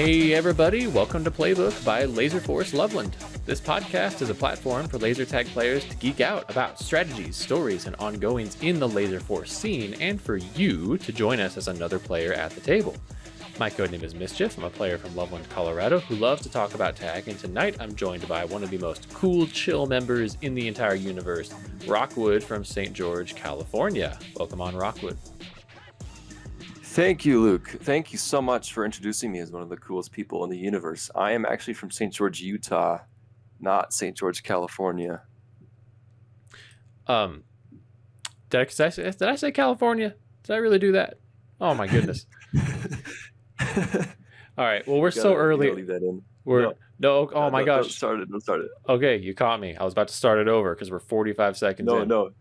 Hey everybody, welcome to Playbook by Laserforce Loveland. This podcast is a platform for laser tag players to geek out about strategies, stories, and ongoings in the Laserforce scene, and for you to join us as another player at the table. My codename is Mischief. I'm a player from Loveland, Colorado, who loves to talk about tag, and tonight I'm joined by one of the most cool, chill members in the entire universe, Rockwood from St. George, California. Welcome on, Rockwood. Thank you, Luke. Thank you so much for introducing me as one of the coolest people in the universe. I am actually from St. George, Utah, not St. George, California. Did I say California? Did I really do that? Oh my goodness. All right. Well, we're so early. Leave that in. No. Oh my gosh. Don't start it. Okay, you caught me. I was about to start it over because we're 45 seconds in. No,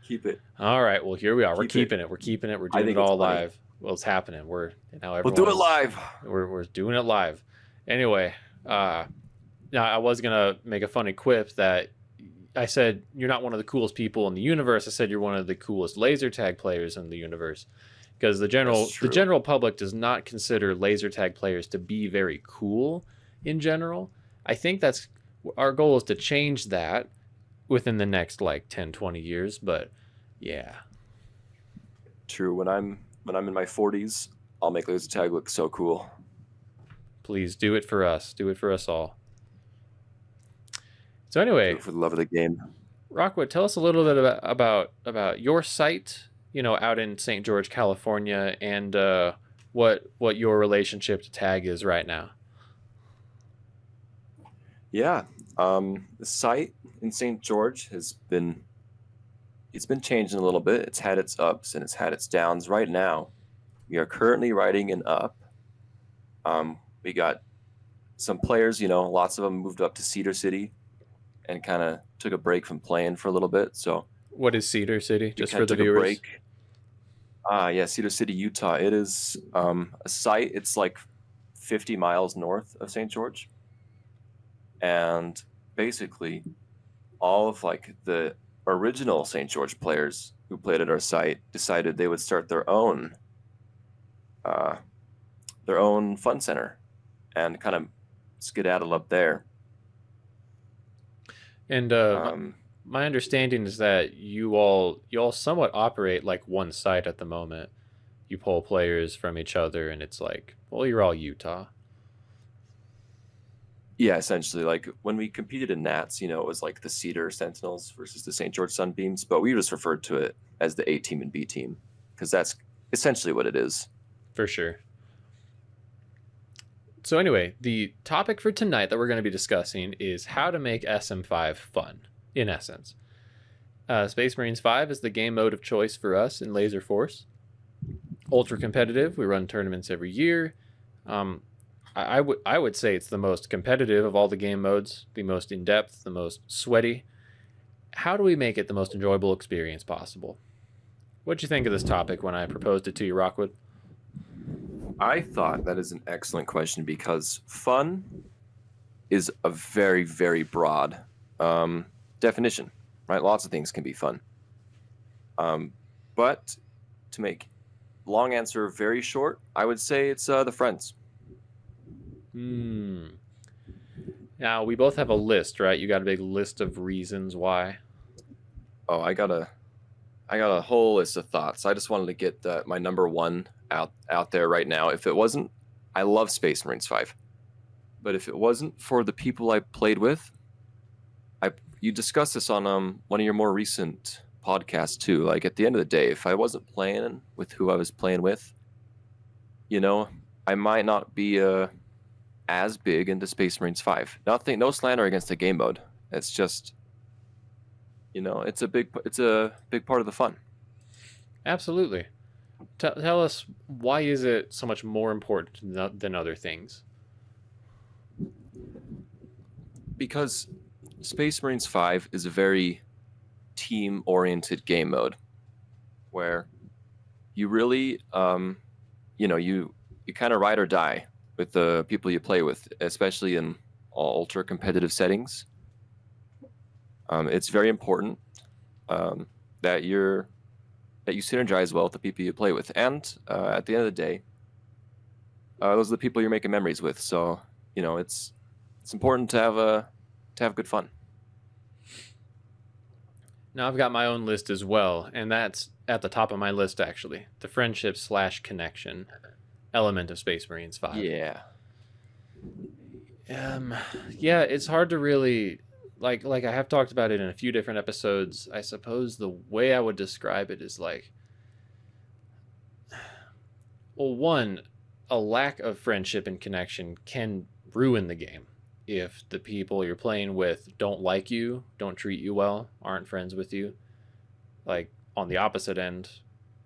keep it. All right. Well, here we are. We're keeping it. We're doing it all live. Well, it's happening. We'll do it live. We're doing it live. Anyway, now I was gonna make a funny quip that I said you're not one of the coolest people in the universe. I said you're one of the coolest laser tag players in the universe, because the general public does not consider laser tag players to be very cool in general. I think that's our goal, is to change that within the next like 10, 20 years. But yeah, true. When I'm in my 40s, I'll make laser tag look so cool. Please do it for us. Do it for us all. So anyway, for the love of the game, Rockwood, tell us a little bit about your site, out in St. George, California, and what your relationship to tag is right now. Yeah, the site in St. George it's been changing a little bit. It's had its ups and it's had its downs. Right now, we are currently riding an up. We got some players, lots of them moved up to Cedar City and kind of took a break from playing for a little bit. So, what is Cedar City, just for the viewers? Yeah, Cedar City, Utah. It is a site. It's like 50 miles north of St. George. And basically, all of like the original St. George players who played at our site decided they would start their own fun center and kind of skedaddle up there. And my understanding is that you all somewhat operate like one site at the moment. You pull players from each other, and it's like, well, you're all Utah. Yeah, essentially, like when we competed in Nats, it was like the Cedar Sentinels versus the St. George Sunbeams, but we just referred to it as the A team and B team because that's essentially what it is. For sure. So anyway, the topic for tonight that we're going to be discussing is how to make SM5 fun, in essence. Space Marines 5 is the game mode of choice for us in Laserforce. Ultra competitive, we run tournaments every year. I would say it's the most competitive of all the game modes, the most in-depth, the most sweaty. How do we make it the most enjoyable experience possible? What'd you think of this topic when I proposed it to you, Rockwood? I thought that is an excellent question because fun is a very, very broad definition, right? Lots of things can be fun. But to make long answer very short, I would say it's the friends. Now, we both have a list, right? You got a big list of reasons why. Oh, I got a whole list of thoughts. I just wanted to get my number one out there right now. If it wasn't, I love Space Marines 5. But if it wasn't for the people I played with, you discussed this on one of your more recent podcasts too. Like at the end of the day, if I wasn't playing with who I was playing with, I might not be as big into Space Marines 5. No slander against the game mode. It's just, it's a big part of the fun. Absolutely. Tell us, why is it so much more important than other things? Because Space Marines 5 is a very team-oriented game mode where you really, you kind of ride or die with the people you play with, especially in ultra competitive settings. It's very important that you synergize well with the people you play with. And at the end of the day, those are the people you're making memories with. So, you know, it's important to have good fun. Now I've got my own list as well, and that's at the top of my list actually. The friendship/connection element of Space Marines 5. Yeah. Yeah, it's hard to really like I have talked about it in a few different episodes. I suppose the way I would describe it is like, well, one, a lack of friendship and connection can ruin the game if the people you're playing with don't like you, don't treat you well, aren't friends with you. Like on the opposite end,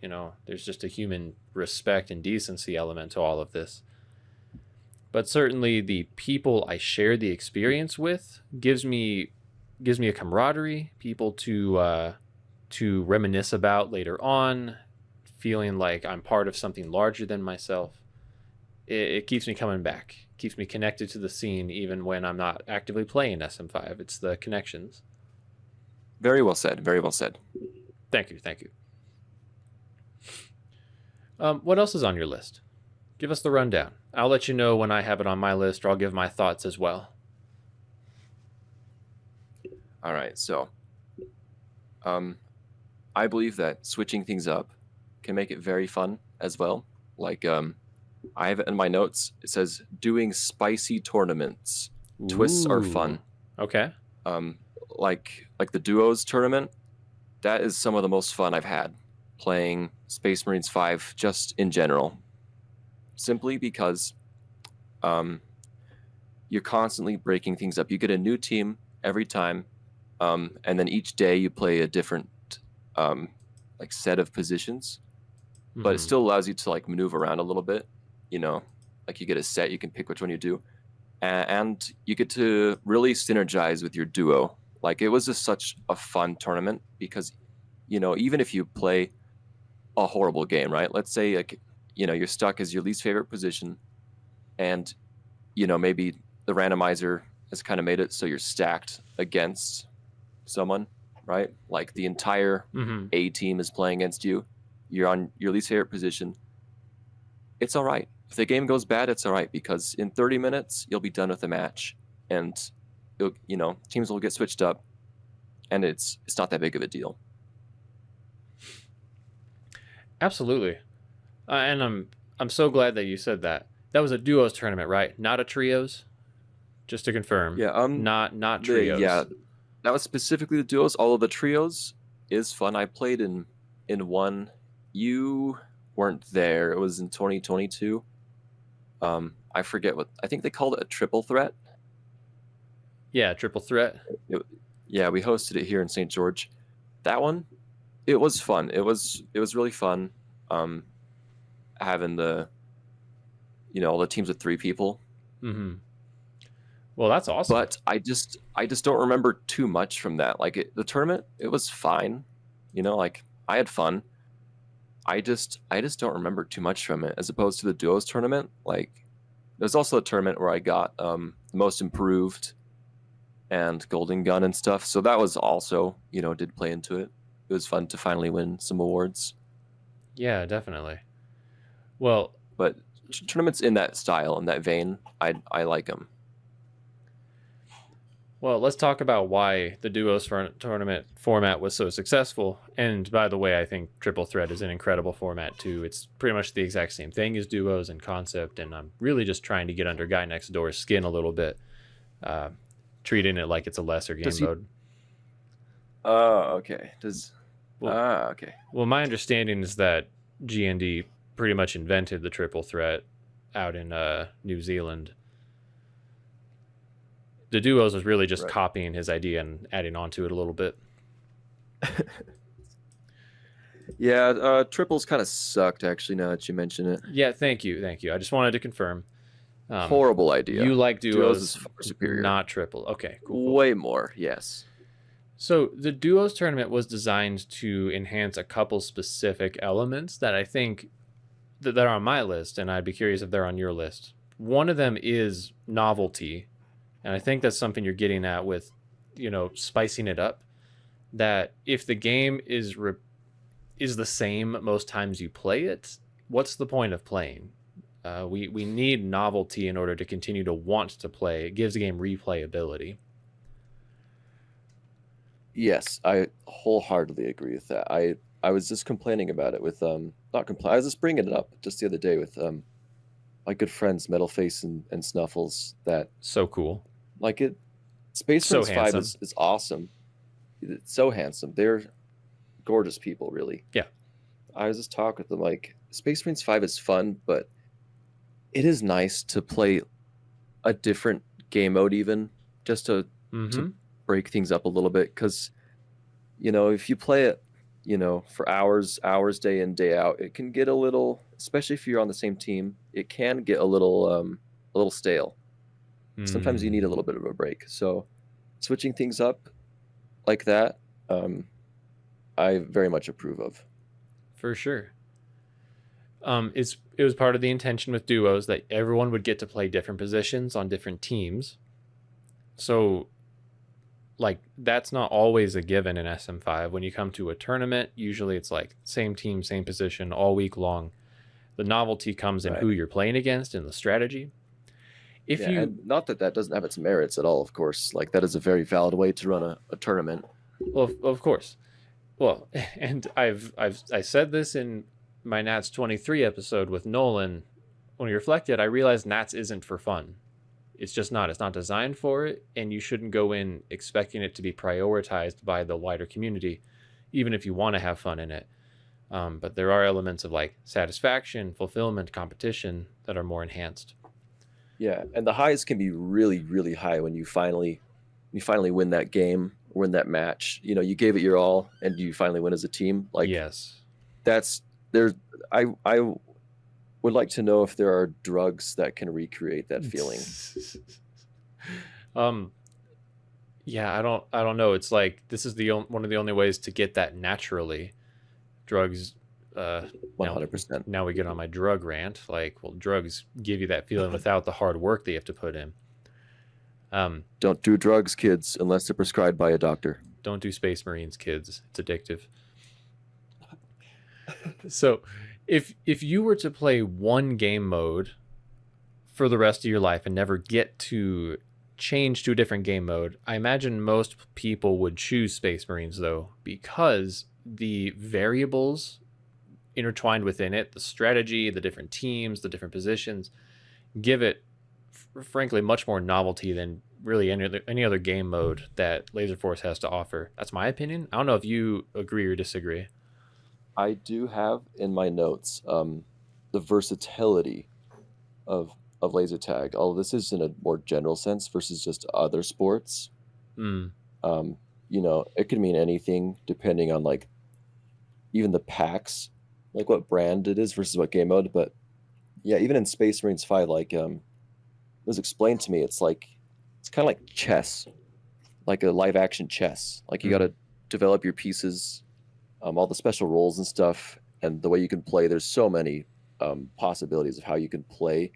you know, there's just a human respect and decency element to all of this. But certainly the people I share the experience with gives me a camaraderie, people to reminisce about later on, feeling like I'm part of something larger than myself. It keeps me coming back, keeps me connected to the scene even when I'm not actively playing SM5. It's the connections. Very well said. Very well said. Thank you. What else is on your list? Give us the rundown. I'll let you know when I have it on my list, or I'll give my thoughts as well. All right, so I believe that switching things up can make it very fun as well. Like I have it in my notes. It says doing spicy tournaments. Ooh. Twists are fun. Okay. Like the duos tournament. That is some of the most fun I've had playing Space Marines 5 just in general. Simply because you're constantly breaking things up. You get a new team every time, and then each day you play a different like set of positions. Mm-hmm. But it still allows you to like maneuver around a little bit. You know, like you get a set, you can pick which one you do, and you get to really synergize with your duo. Like it was just such a fun tournament because, you know, even if you play a horrible game, right? Let's say like, you know, you're stuck as your least favorite position, and, you know, maybe the randomizer has kind of made it so you're stacked against someone, right? Like the entire A team is playing against you. You're on your least favorite position. It's all right. If the game goes bad, it's all right, because in 30 minutes you'll be done with the match, and you know, teams will get switched up, and it's not that big of a deal. Absolutely. And I'm so glad that you said that. That was a duos tournament, right? Not a trios? Just to confirm. Yeah, not trios. Yeah. That was specifically the duos. All of the trios is fun. I played in one. You weren't there. It was in 2022. I forget what, I think they called it a triple threat. Yeah, triple threat. Yeah, we hosted it here in St. George. That one, it was fun. It was really fun. Having the, you know, all the teams with 3 people. Mm-hmm. Well, that's awesome. But I just don't remember too much from that. Like the tournament, it was fine. You know, like I had fun. I just don't remember too much from it, as opposed to the duos tournament. Like there's also a tournament where I got most improved and golden gun and stuff. So that was also, you know, did play into it. It was fun to finally win some awards. Yeah, definitely. Well, but tournaments in that style, in that vein, I like them. Well, let's talk about why the duos tournament format was so successful. And by the way, I think triple threat is an incredible format too. It's pretty much the exact same thing as duos in concept, and I'm really just trying to get under Guy Next Door's skin a little bit, treating it like it's a lesser game mode. Oh, okay. Okay. Well, my understanding is that GND pretty much invented the triple threat out in New Zealand. The duos was really just copying his idea and adding on to it a little bit. Yeah, triples kind of sucked, actually, now that you mention it. Yeah, thank you. I just wanted to confirm. Horrible idea. You like duos is far superior. Not triple. Okay, cool. Way more, yes. So the duos tournament was designed to enhance a couple specific elements that I think that are on my list, and I'd be curious if they're on your list. One of them is novelty. And I think that's something you're getting at with, you know, spicing it up. That if the game is the same most times you play it, what's the point of playing? We need novelty in order to continue to want to play. It gives the game replayability. Yes, I wholeheartedly agree with that. I was just complaining about it with not complain. I was just bringing it up just the other day with my good friends Metalface and Snuffles. That so cool. Like it, Space so Marines 5 handsome. is awesome. It's so handsome. They're gorgeous people, really. Yeah. I was just talking with them like Space Marines 5 is fun, but it is nice to play a different game mode, even just to break things up a little bit. Because if you play it, for hours, day in, day out, it can get a little, especially if you're on the same team, it can get a little stale. Sometimes you need a little bit of a break. So switching things up like that, I very much approve of. For sure. It was part of the intention with duos that everyone would get to play different positions on different teams. So, like, that's not always a given in SM5. When you come to a tournament, usually it's like same team, same position all week long. The novelty comes in who you're playing against and the strategy. And not that doesn't have its merits at all, of course. Like, that is a very valid way to run a tournament. Well, of course. Well, and I said this in my Nats 23 episode with Nolan. When we reflected, I realized Nats isn't for fun. It's just not. It's not designed for it, and you shouldn't go in expecting it to be prioritized by the wider community, even if you want to have fun in it. But there are elements of like satisfaction, fulfillment, competition that are more enhanced. Yeah, and the highs can be really, really high when you finally win that game, win that match. You gave it your all, and you finally win as a team. Like, yes, I would like to know if there are drugs that can recreate that feeling. Yeah, I don't know. It's like this is one of the only ways to get that naturally. Drugs. 100%. Now we get on my drug rant. Like, well, drugs give you that feeling without the hard work that you have to put in. Don't do drugs, kids, unless they're prescribed by a doctor. Don't do Space Marines, kids. It's addictive. So, if you were to play one game mode for the rest of your life and never get to change to a different game mode, I imagine most people would choose Space Marines, though, because the variables intertwined within it, the strategy, the different teams, the different positions, give it, frankly, much more novelty than really any other game mode that Laserforce has to offer. That's my opinion. I don't know if you agree or disagree. I do have in my notes the versatility of laser tag. Although this is in a more general sense versus just other sports. It could mean anything depending on like even the packs, like what brand it is versus what game mode. But yeah, even in Space Marines 5, like it was explained to me, it's kind of like chess, like a live action chess. Like you got to develop your pieces, all the special roles and stuff, and the way you can play. There's so many possibilities of how you can play.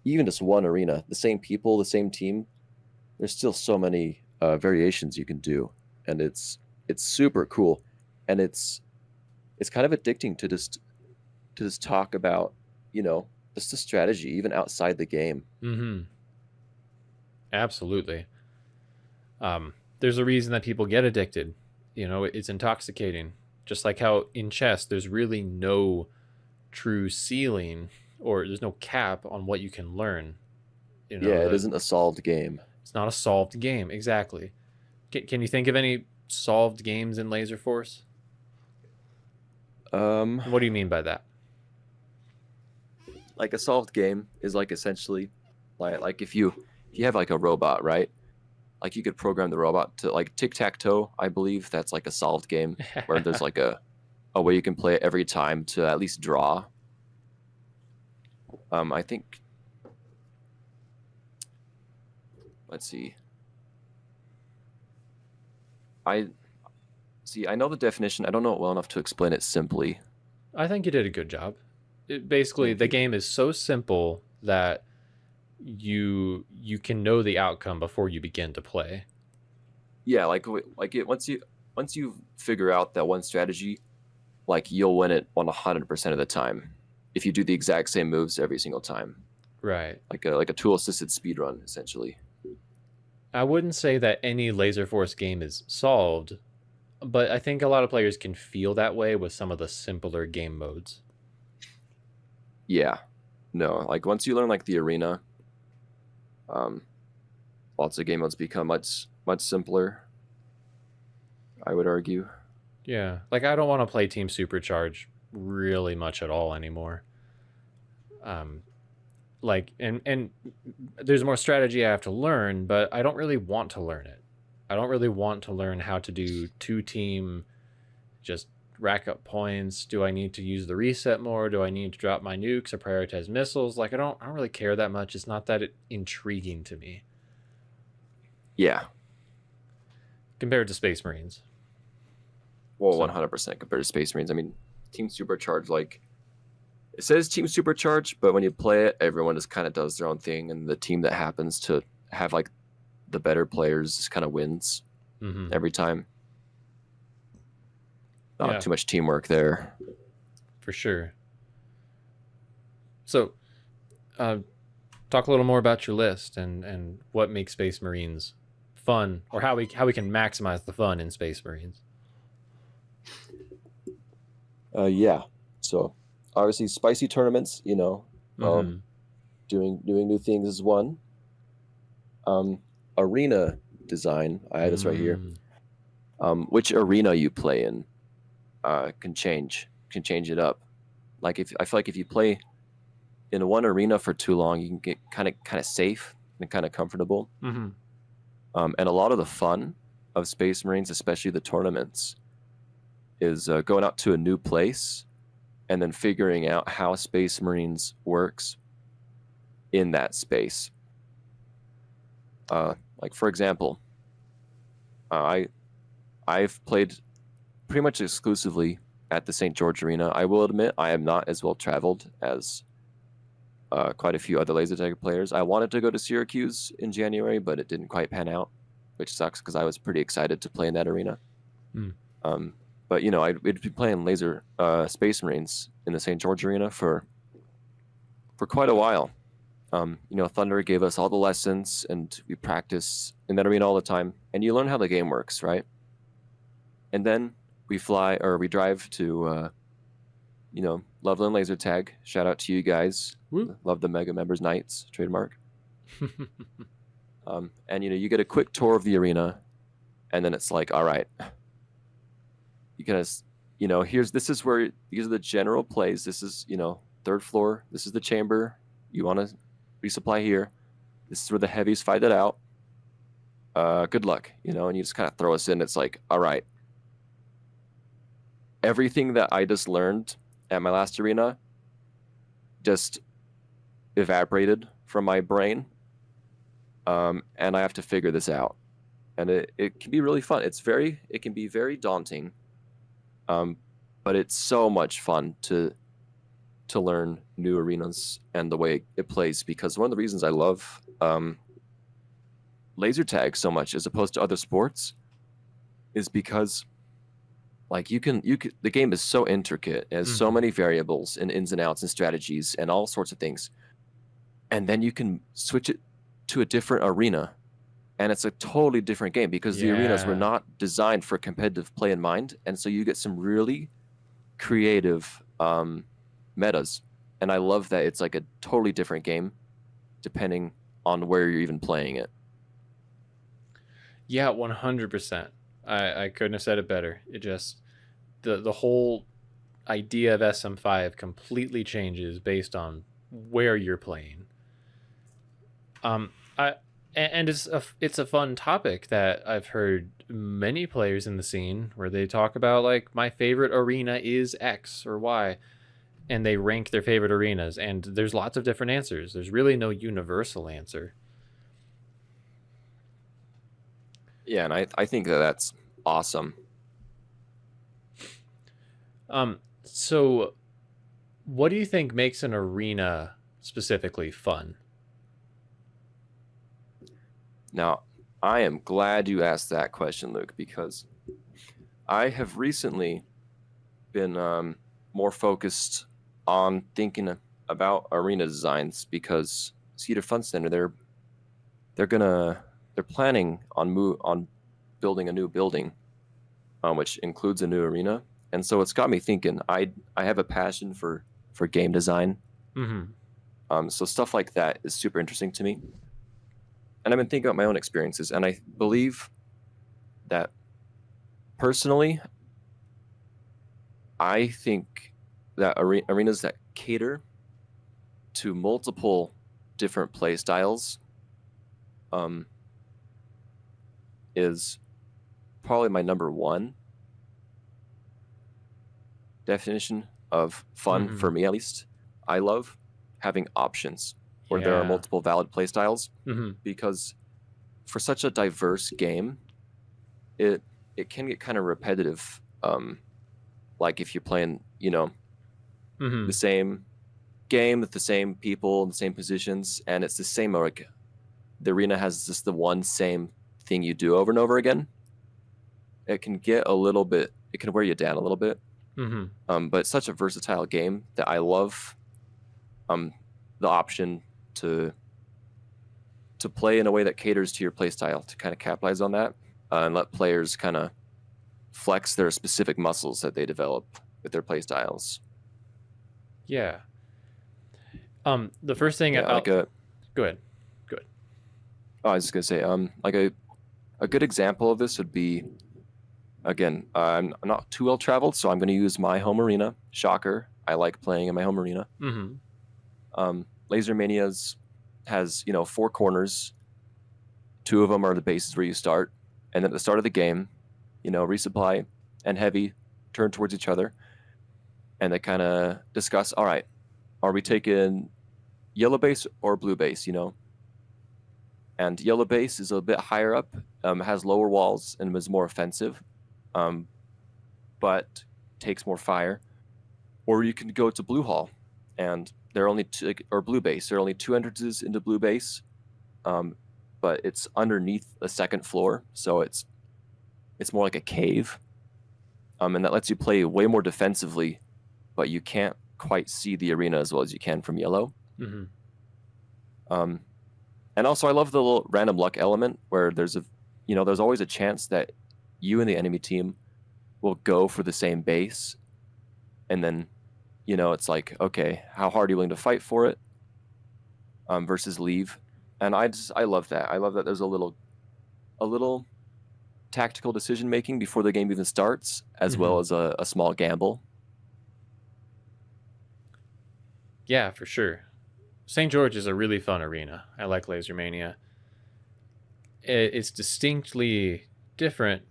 Even just one arena, the same people, the same team. There's still so many variations you can do, and it's super cool, and it's kind of addicting to just talk about just the strategy even outside the game. Absolutely. There's a reason that people get addicted. It's intoxicating. Just like how in chess, there's really no true ceiling or there's no cap on what you can learn. It isn't a solved game. It's not a solved game. Exactly. Can you think of any solved games in Laserforce? What do you mean by that? Like a solved game is like essentially like if you have like a robot, right? Like you could program the robot to like tic-tac-toe, I believe that's like a solved game where there's like a way you can play it every time to at least draw. I think, let's see. I know the definition. I don't know it well enough to explain it simply. I think you did a good job. Basically, the game is so simple that you can know the outcome before you begin to play. Yeah, like it once you figure out that one strategy, like you'll win it 100% of the time. if you do the exact same moves every single time. Right. Like a tool assisted speed run, essentially. I wouldn't say that any Laserforce game is solved, but I think a lot of players can feel that way with some of the simpler game modes. Yeah. No, like once you learn like the arena, lots of game modes become much simpler, I would argue. Yeah. Like I don't want to play Team Supercharge really much at all anymore. Like and there's more strategy I have to learn, but I don't really want to learn it. I don't really want to learn how to do 2-team, just rack up points. Do I need to use the reset more? Do I need to drop my nukes or prioritize missiles? Like I don't really care that much. It's not that intriguing to me. Yeah. Compared to Space Marines. Well, 100% compared to Space Marines. I mean, Team Supercharge, like, it says Team Supercharge, but when you play it, everyone just kind of does their own thing, and the team that happens to have, like, the better players just kind of wins every time. Not too much teamwork there. For sure. So, talk a little more about your list and what makes Space Marines fun, or how we can maximize the fun in Space Marines. Yeah. So obviously spicy tournaments, you know, doing new things is one. Arena design, I have this right here. Which arena you play in can change it up. Like I feel like if you play in one arena for too long, you can get kind of safe and kind of comfortable. And a lot of the fun of Space Marines, especially the tournaments, is going out to a new place and then figuring out how Space Marines works in that space. Like for example, I've played pretty much exclusively at the St. George Arena. I will admit I am not as well traveled as quite a few other laser tag players. I wanted to go to Syracuse in January, but it didn't quite pan out, which sucks because I was pretty excited to play in that arena. But you know, I'd be playing Space Marines in the St. George Arena for quite a while. You know, Thunder gave us all the lessons, and we practice in that arena all the time. And you learn how the game works, right? And then we drive to, you know, Loveland Laser Tag. Shout out to you guys. Woo. Love the Mega Members Nights trademark. And you know, you get a quick tour of the arena, and then it's like, all right, you gotta, you know, these are the general plays. This is, you know, 3rd floor. This is the chamber. You want to resupply here. This is where the heavies fight it out. Good luck, you know, and you just kind of throw us in. It's like, all right, everything that I just learned at my last arena just evaporated from my brain, and I have to figure this out. And it can be really fun. It can be very daunting, but it's so much fun to learn new arenas and the way it plays, because one of the reasons I love laser tag so much as opposed to other sports is because like you can the game is so intricate. It has so many variables and ins and outs and strategies and all sorts of things, and then you can switch it to a different arena and it's a totally different game because the arenas were not designed for competitive play in mind, and so you get some really creative metas, and I love that it's like a totally different game depending on where you're even playing it. Yeah, 100%. I couldn't have said it better. It just the whole idea of SM5 completely changes based on where you're playing. It's a fun topic that I've heard many players in the scene where they talk about like my favorite arena is X or Y, and they rank their favorite arenas, and there's lots of different answers. There's really no universal answer. Yeah, and I think that's awesome. So what do you think makes an arena specifically fun? Now, I am glad you asked that question, Luke, because I have recently been more focused on thinking about arena designs because Cedar Fun Center, they're planning on building a new building, which includes a new arena, and so it's got me thinking. I have a passion for game design, so stuff like that is super interesting to me, and I've been thinking about my own experiences, and I believe that personally, I think that arenas that cater to multiple different play styles is probably my number one definition of fun for me, at least. I love having options where there are multiple valid play styles because for such a diverse game, it can get kind of repetitive. Like if you're playing, the same game with the same people in the same positions, and it's the same, like the arena has just the one same thing you do over and over again. It can get it can wear you down a little bit. But it's such a versatile game that I love the option to play in a way that caters to your play style, to kind of capitalize on that and let players kind of flex their specific muscles that they develop with their play styles. Yeah. The first thing go ahead. Oh, I was just gonna say, like a good example of this would be, again, I'm not too well traveled, so I'm gonna use my home arena. Shocker, I like playing in my home arena. Laser Mania's has 4 corners. 2 of them are the bases where you start, and then at the start of the game, Resupply and Heavy turn towards each other, and they kind of discuss, all right, are we taking yellow base or blue base, And yellow base is a bit higher up, has lower walls, and is more offensive, but takes more fire. Or you can go to blue hall, and there are only or blue base. There are only 2 entrances into blue base, but it's underneath the 2nd floor, so it's more like a cave, and that lets you play way more defensively, but you can't quite see the arena as well as you can from yellow. And also I love the little random luck element where there's always a chance that you and the enemy team will go for the same base, and then it's like, okay, how hard are you willing to fight for it versus leave. And I love that. I love that there's a little tactical decision making before the game even starts, as well as a small gamble. Yeah, for sure. St. George is a really fun arena. I like Lasermania. It's distinctly different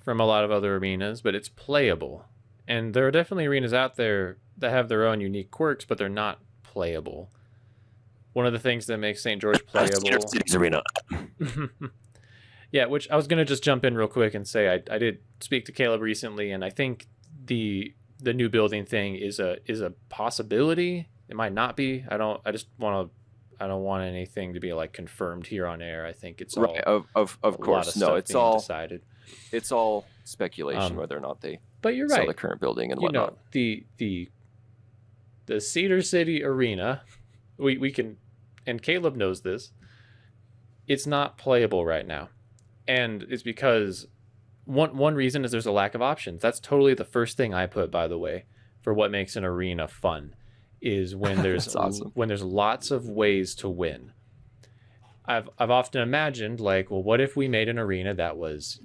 from a lot of other arenas, but it's playable. And there are definitely arenas out there that have their own unique quirks, but they're not playable. One of the things that makes St. George playable... City's arena. Yeah, which I was going to just jump in real quick and say I did speak to Caleb recently, and I think the new building thing is a possibility. It might not be. I don't want anything to be like confirmed here on air. I think it's all right. Of course. No, it's all decided. It's all speculation whether or not they but you're sell right. the current building and whatnot. The Cedar City arena, we can, and Caleb knows this, it's not playable right now. And it's because one reason is there's a lack of options. That's totally the first thing I put, by the way, for what makes an arena fun, is when there's awesome. when there's lots of ways to win. I've often imagined, like, well, what if we made an arena that was,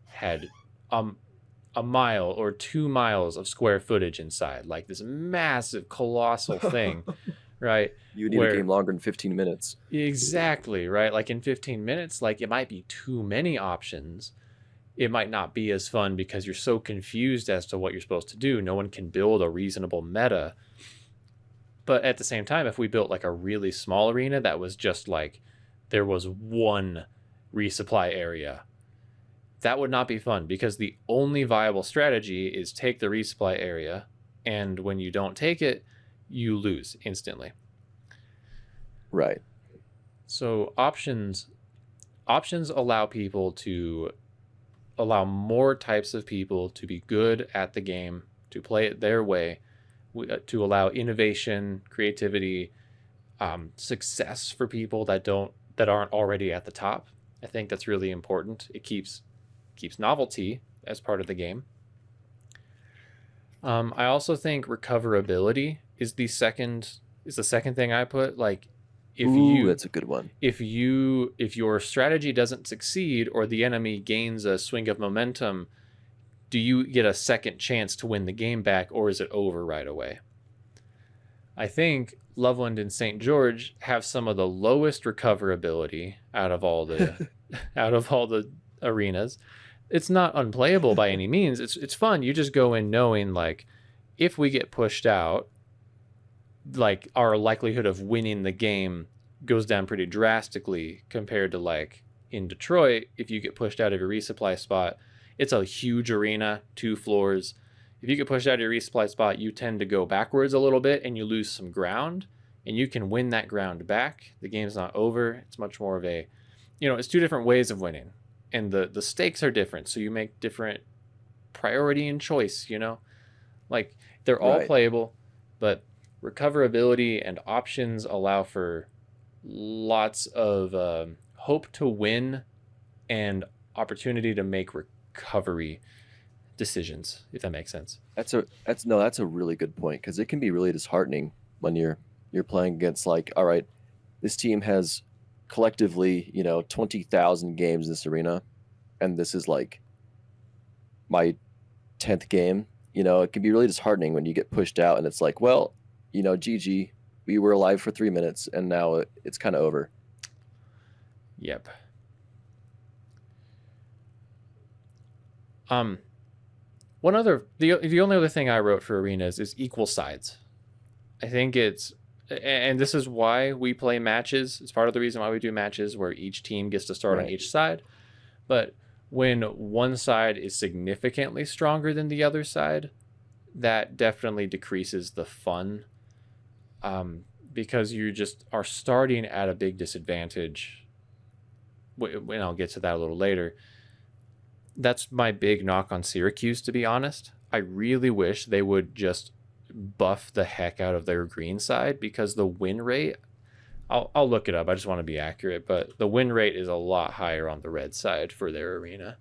had a mile or 2 miles of square footage inside, like this massive, colossal thing, right? You need a game longer than 15 minutes. Exactly, right? Like in 15 minutes, like it might be too many options. It might not be as fun because you're so confused as to what you're supposed to do. No one can build a reasonable meta. But at the same time, if we built like a really small arena that was just like there was one resupply area, that would not be fun, because the only viable strategy is take the resupply area, and when you don't take it, you lose instantly. Right. So options allow more types of people to be good at the game, to play it their way, to allow innovation, creativity, success for people that aren't already at the top. I think that's really important. It keeps novelty as part of the game. I also think recoverability is the second thing I put. Like, that's a good one. If your strategy doesn't succeed or the enemy gains a swing of momentum, do you get a second chance to win the game back, or is it over right away? I think Loveland and St. George have some of the lowest recoverability out of all the arenas. It's not unplayable by any means. It's fun. You just go in knowing, like, if we get pushed out, like, our likelihood of winning the game goes down pretty drastically compared to, like, in Detroit. If you get pushed out of your resupply spot, it's a huge arena, 2 floors. If you get pushed out of your resupply spot, you tend to go backwards a little bit and you lose some ground, and you can win that ground back. The game's not over. It's much more of a, it's 2 different ways of winning, and the stakes are different. So you make different priority and choice, like, they're all playable, but recoverability and options allow for lots of hope to win and opportunity to make recovery decisions, if that makes sense. That's a really good point, because it can be really disheartening when you're playing against, like, all right, this team has collectively 20,000 games in this arena, and this is like my 10th game. It can be really disheartening when you get pushed out and it's like, well, GG, we were alive for 3 minutes and now it's kind of over. Yep. The only other thing I wrote for arenas is equal sides. I think and this is why we play matches. It's part of the reason why we do matches where each team gets to start on each side. But when one side is significantly stronger than the other side, that definitely decreases the fun, because you just are starting at a big disadvantage. And I'll get to that a little later. That's my big knock on Syracuse, to be honest. I really wish they would just buff the heck out of their green side, because the win rate, I'll look it up. I just want to be accurate, but the win rate is a lot higher on the red side for their arena.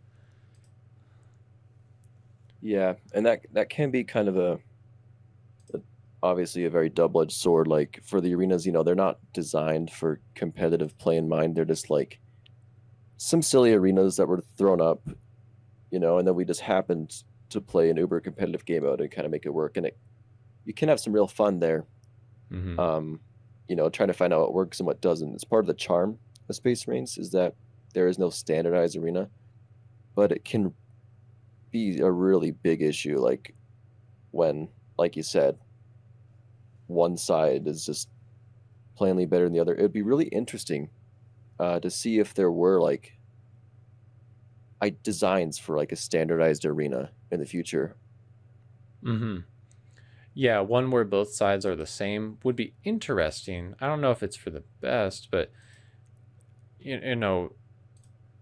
Yeah, and that can be kind of obviously a very double-edged sword. Like, for the arenas, they're not designed for competitive play in mind. They're just like some silly arenas that were thrown up, and then we just happened to play an uber competitive game mode and kind of make it work. And you can have some real fun there. Mm-hmm. Trying to find out what works and what doesn't. It's part of the charm of Space Marines, is that there is no standardized arena, but it can be a really big issue, like when, like you said, one side is just plainly better than the other. It would be really interesting to see if there were like designs for like a standardized arena in the future. Mm-hmm. Yeah, one where both sides are the same would be interesting. I don't know if it's for the best, but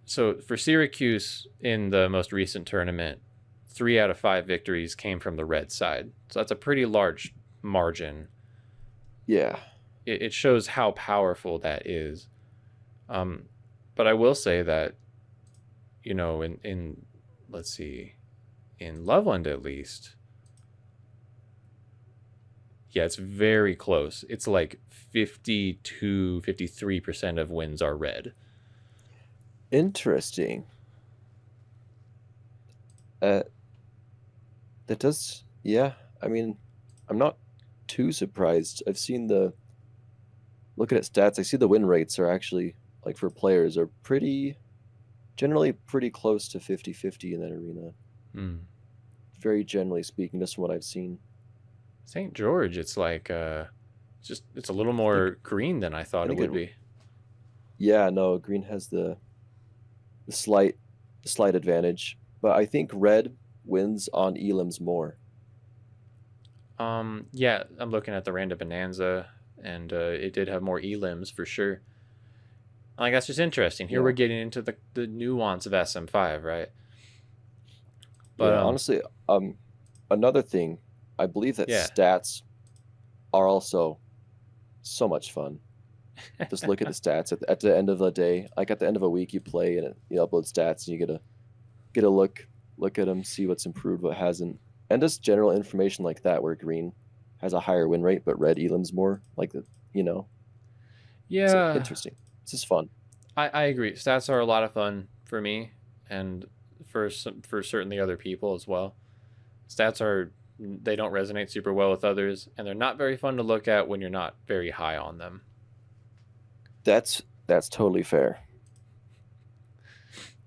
so for Syracuse in the most recent tournament, 3 out of 5 victories came from the red side. So that's a pretty large margin. Yeah. It shows how powerful that is. But I will say that, in let's see, in Loveland at least, yeah, it's very close. It's like 53% of wins are red. Interesting. That does, yeah. I mean, I'm not too surprised. I've seen looking at stats, I see the win rates are actually, like, for players, are generally pretty close to 50-50 in that arena. Very generally speaking, just from what I've seen. St. George, it's like it's a little more green than I thought it would be. Yeah, no, green has the slight advantage, but I think red wins on elims more. Yeah, I'm looking at the Random Bonanza, and it did have more elims for sure. Like, that's just interesting. Here we're getting into the nuance of SM5, right? But yeah, honestly, another thing I believe that stats are also so much fun. Just look at the stats at the end of the day. Like at the end of a week, you play and you upload stats, and you get a look at them, see what's improved, what hasn't, and just general information like that. Where green has a higher win rate, but red elims more. Like the Yeah, it's interesting. It's just fun. I agree. Stats are a lot of fun for me, and for certainly other people as well. Stats they don't resonate super well with others, and they're not very fun to look at when you're not very high on them. That's totally fair.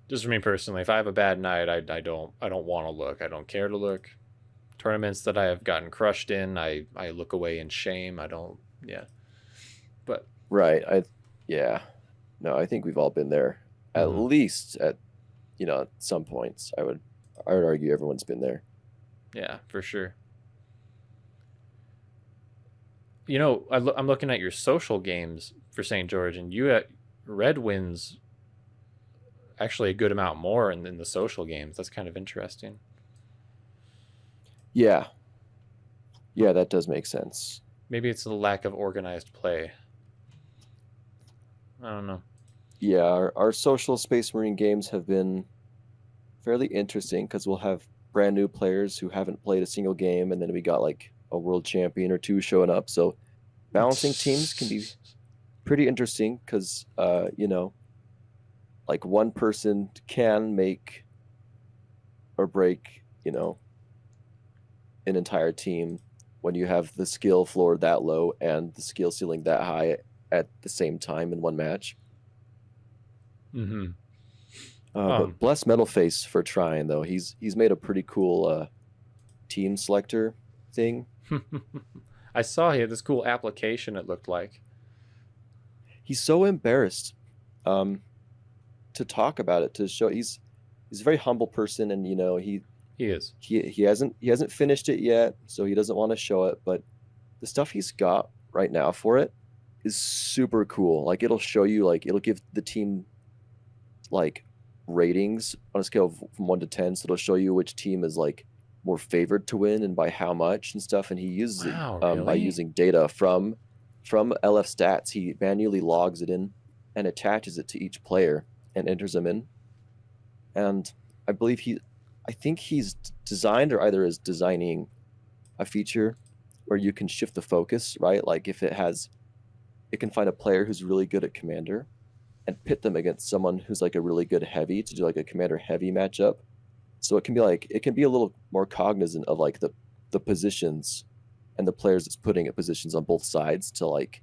Just for me personally, if I have a bad night, I don't want to look. I don't care to look. Tournaments that I have gotten crushed in, I look away in shame. I don't. Yeah. But right. No, I think we've all been there. At least at some points. I would argue everyone's been there. Yeah, for sure. I'm looking at your social games for St. George, and you at Red wins actually a good amount more in the social games. That's kind of interesting. Yeah, that does make sense. Maybe it's the lack of organized play. I don't know. Yeah, our social Space Marine games have been fairly interesting because we'll have brand new players who haven't played a single game, and then we got like a world champion or two showing up. So balancing teams can be pretty interesting because like one person can make or break an entire team when you have the skill floor that low and the skill ceiling that high at the same time in one match. But bless Metalface for trying, though. He's made a pretty cool team selector thing. I saw he had this cool application, it looked like. He's so embarrassed to talk about it, to show he's a very humble person, and he is. He hasn't finished it yet, so he doesn't want to show it, but the stuff he's got right now for it is super cool. Like it'll show you, like it'll give the team like ratings on a scale from 1 to 10, so it'll show you which team is like more favored to win and by how much and stuff, and he uses it really? By using data from LF stats. He manually logs it in and attaches it to each player and enters them in. And I think he's designed, or either is designing, a feature where you can shift the focus, right? Like if it can find a player who's really good at commander and pit them against someone who's like a really good heavy, to do like a commander heavy matchup. So it can be a little more cognizant of like the positions and the players it's putting at positions on both sides to like,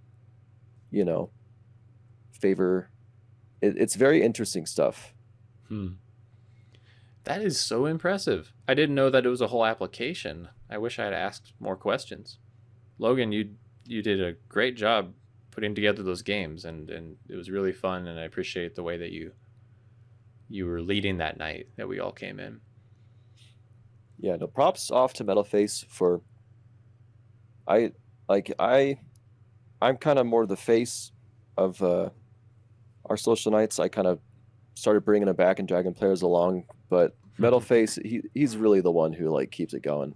favor. It's very interesting stuff. That is so impressive. I didn't know that it was a whole application. I wish I had asked more questions. Logan, you did a great job putting together those games, and it was really fun, and I appreciate the way that you were leading that night that we all came in. Yeah, no, props off to Metalface for I'm kind of more the face of our social nights. I kind of started bringing it back and dragging players along, but Metalface, he's really the one who like keeps it going.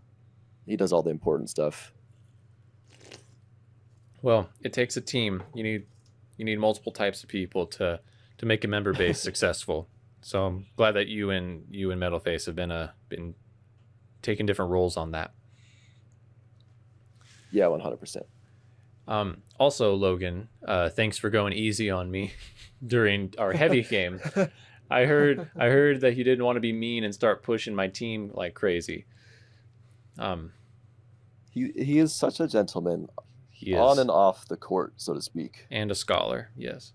He does all the important stuff. Well, it takes a team. You need multiple types of people to make a member base successful. So I'm glad that you and Metalface have been taking different roles on that. Yeah, 100%. Also, Logan, thanks for going easy on me during our heavy game. I heard that you didn't want to be mean and start pushing my team like crazy. He is such a gentleman. He is. On and off the court, so to speak. And a scholar, yes.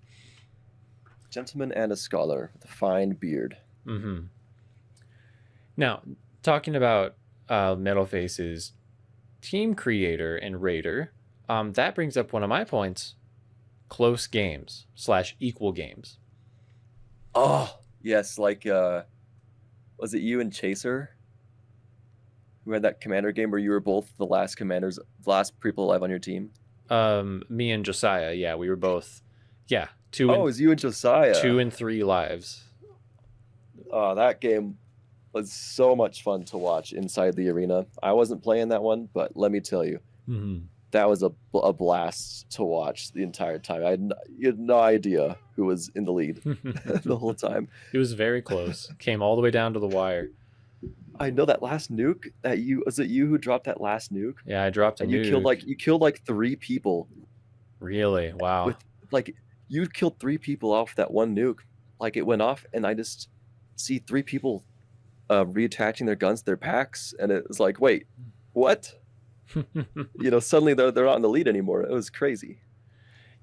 Gentleman and a scholar with a fine beard. Now, talking about Metalface's team creator and raider, that brings up one of my points: close games / equal games. Oh, yes, like was it you and Chaser who had that commander game where you were both the last people alive on your team? Me and Josiah, yeah, we were both, yeah, it was you and Josiah. 2 and 3 lives. Oh, that game was so much fun to watch inside the arena. I wasn't playing that one, but let me tell you, that was a blast to watch the entire time. You had no idea who was in the lead the whole time. It was very close. Came all the way down to the wire. I know that last nuke was it you who dropped that last nuke? Yeah, I dropped a nuke. You killed like 3 people. Really? Wow. You killed 3 people off that one nuke. Like it went off, and I just see 3 people reattaching their guns to their packs, and it was like, wait, what? Suddenly they're not in the lead anymore. It was crazy.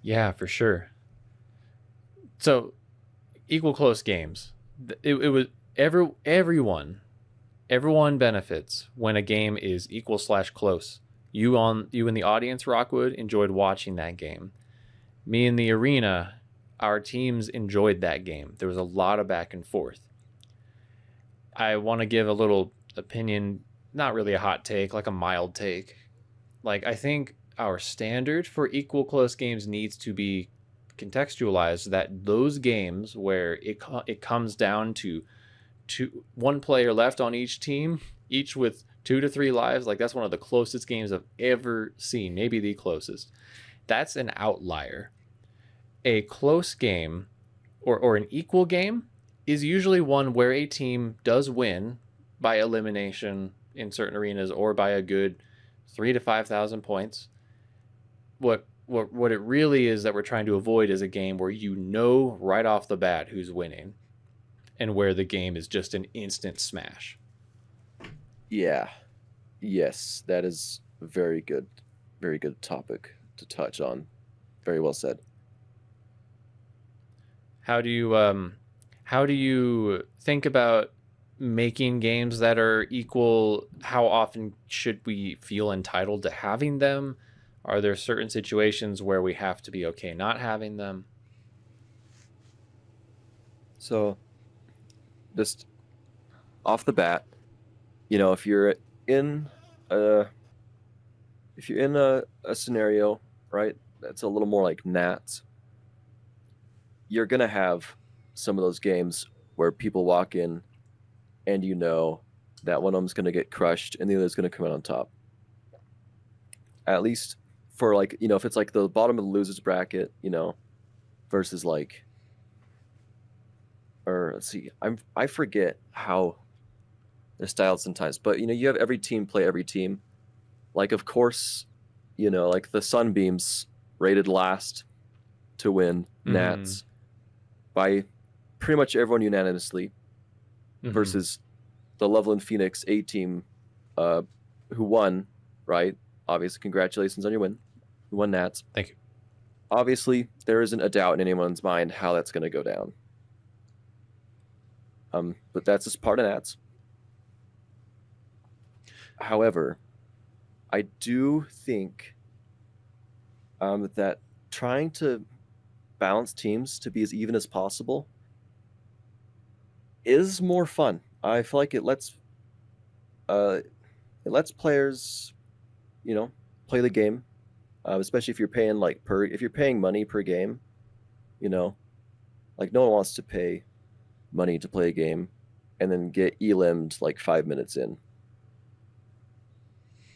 Yeah, for sure. So, equal close games. It was everyone benefits when a game is equal/close. You in the audience, Rockwood, enjoyed watching that game. Me in the arena, our teams enjoyed that game. There was a lot of back and forth. I want to give a little opinion, not really a hot take, like a mild take. Like, I think our standard for equal close games needs to be contextualized, that those games where it comes down to one player left on each team, each with 2 to 3 lives, like that's one of the closest games I've ever seen, maybe the closest. That's an outlier. A close game or an equal game is usually one where a team does win by elimination in certain arenas, or by a good 3,000 to 5,000 points. What it really is that we're trying to avoid is a game where right off the bat who's winning, and where the game is just an instant smash. Yeah. Yes, that is a very good topic to touch on. Very well said. How do you think about making games that are equal? How often should we feel entitled to having them? Are there certain situations where we have to be okay not having them? So, just off the bat, if you're in a scenario, right, that's a little more like Nats, you're gonna have some of those games where people walk in and that one of them's gonna get crushed and the other's gonna come out on top. At least for if it's like the bottom of the losers bracket, versus or let's see, I forget how they're styled sometimes, but you have every team play every team. Like, of course, like the Sunbeams rated last to win Nats by pretty much everyone unanimously, versus the Loveland Phoenix A team, who won, right? Obviously, congratulations on your win. Who won Nats. Thank you. Obviously, there isn't a doubt in anyone's mind how that's going to go down. But that's just part of Nats. However, I do think that trying to balance teams to be as even as possible is more fun. I feel like it lets players, play the game, especially if you're paying if you're paying money per game, like no one wants to pay money to play a game and then get elimed 5 minutes in.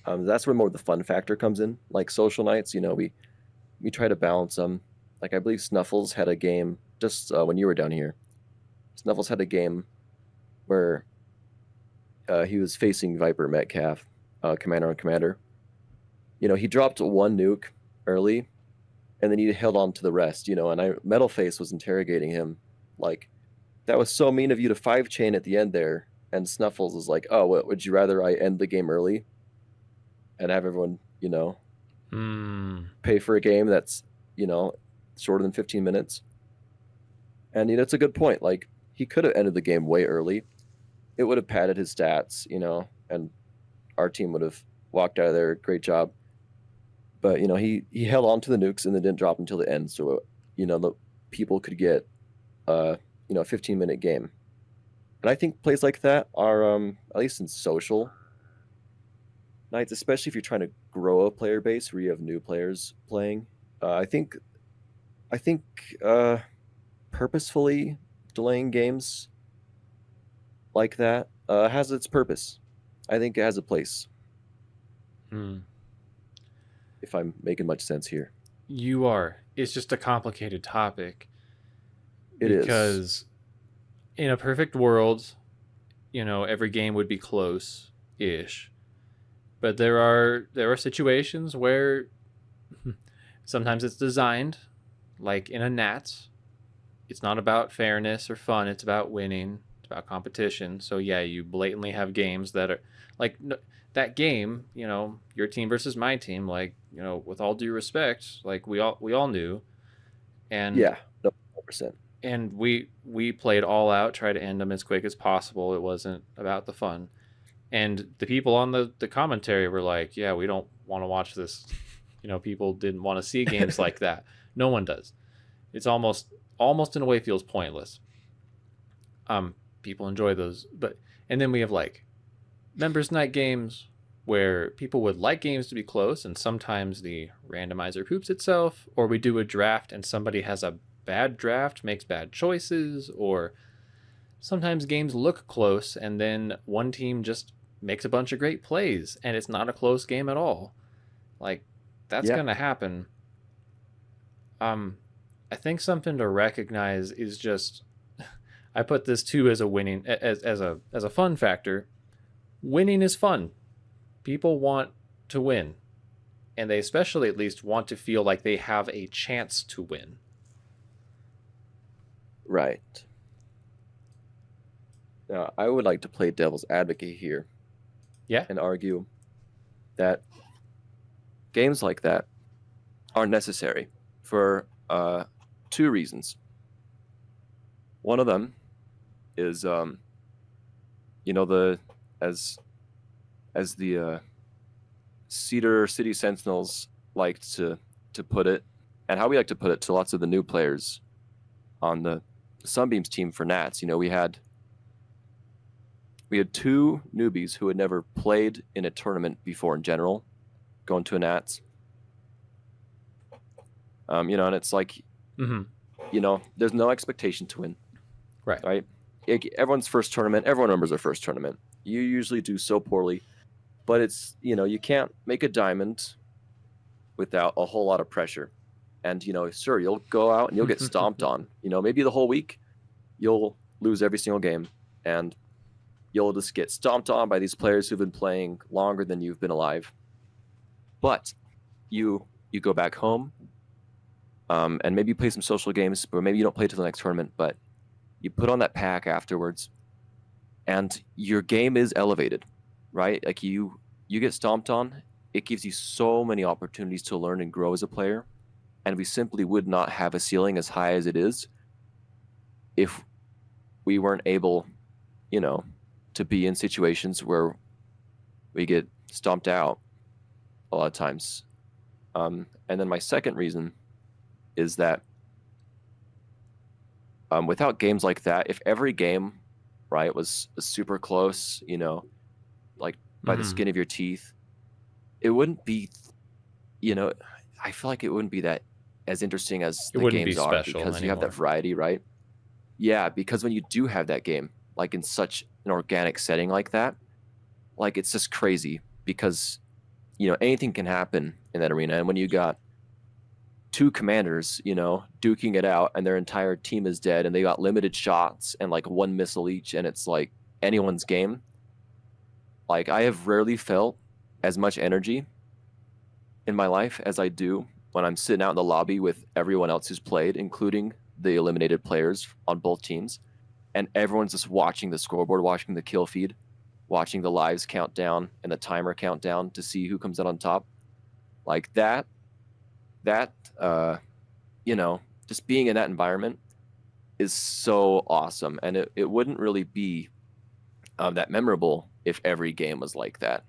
That's where more the fun factor comes in. Like social nights, we try to balance them. Like, I believe Snuffles had a game just when you were down here. Snuffles had a game where he was facing Viper Metcalf, commander on commander. He dropped 1 nuke early, and then he held on to the rest. And Metalface was interrogating him, like, that was so mean of you to 5-chain at the end there. And Snuffles was like, oh, what, would you rather I end the game early and have everyone, pay for a game that's, shorter than 15 minutes? And, it's a good point. Like, he could have ended the game way early. It would have padded his stats, and our team would have walked out of there. Great job. But, he held on to the nukes and then didn't drop until the end. So, the people could get, a 15-minute game. And I think plays like that are, at least in social nights, especially if you're trying to grow a player base where you have new players playing. I think purposefully delaying games like that has its purpose. I think it has a place. If I'm making much sense here. You are. It's just a complicated topic. It is. Because in a perfect world, every game would be close-ish. But there are situations where sometimes it's designed, like in a Nats. It's not about fairness or fun. It's about winning. It's about competition. So yeah, you blatantly have games that are like that game. Your team versus my team. Like with all due respect, like we all knew, and yeah, 100%. And we played all out, tried to end them as quick as possible. It wasn't about the fun. And the people on the commentary were like, yeah, we don't want to watch this. People didn't want to see games like that. No one does. It's almost in a way feels pointless. People enjoy those, and then we have like members night games where people would like games to be close, and sometimes the randomizer poops itself, or we do a draft and somebody has a bad draft, makes bad choices, or sometimes games look close and then one team just makes a bunch of great plays and it's not a close game at all. Like that's going to happen. I think something to recognize is just I put this too as a winning as a fun factor. Winning is fun. People want to win, and they especially at least want to feel like they have a chance to win. Right. Now, I would like to play devil's advocate here. Yeah. And argue that games like that are necessary for two reasons. One of them is, as the Cedar City Sentinels like to put it, and how we like to put it to lots of the new players on the Sunbeams team for Nats. We had two newbies who had never played in a tournament before in general, going to a Nats. And it's like, there's no expectation to win. Right. Everyone's first tournament, everyone remembers their first tournament. You usually do so poorly, but it's, you can't make a diamond without a whole lot of pressure. And, sure, you'll go out and you'll get stomped on. Maybe the whole week you'll lose every single game and you'll just get stomped on by these players who've been playing longer than you've been alive. But you go back home and maybe you play some social games, but maybe you don't play to the next tournament, but you put on that pack afterwards and your game is elevated, right? Like you get stomped on. It gives you so many opportunities to learn and grow as a player. And we simply would not have a ceiling as high as it is if we weren't able, to be in situations where we get stomped out a lot of times. And then my second reason is that without games like that, if every game, right, was super close, like by the skin of your teeth, it wouldn't be, I feel like it wouldn't be that as interesting as the games are because anymore. You have that variety, right? Yeah, because when you do have that game, like in such an organic setting like that, like it's just crazy because, anything can happen in that arena. And when you got two commanders, duking it out and their entire team is dead and they got limited shots and like one missile each and it's like anyone's game. Like I have rarely felt as much energy in my life as I do when I'm sitting out in the lobby with everyone else who's played, including the eliminated players on both teams. And everyone's just watching the scoreboard, watching the kill feed, watching the lives count down and the timer count down to see who comes out on top. Like that, just being in that environment is so awesome. And it wouldn't really be that memorable if every game was like that.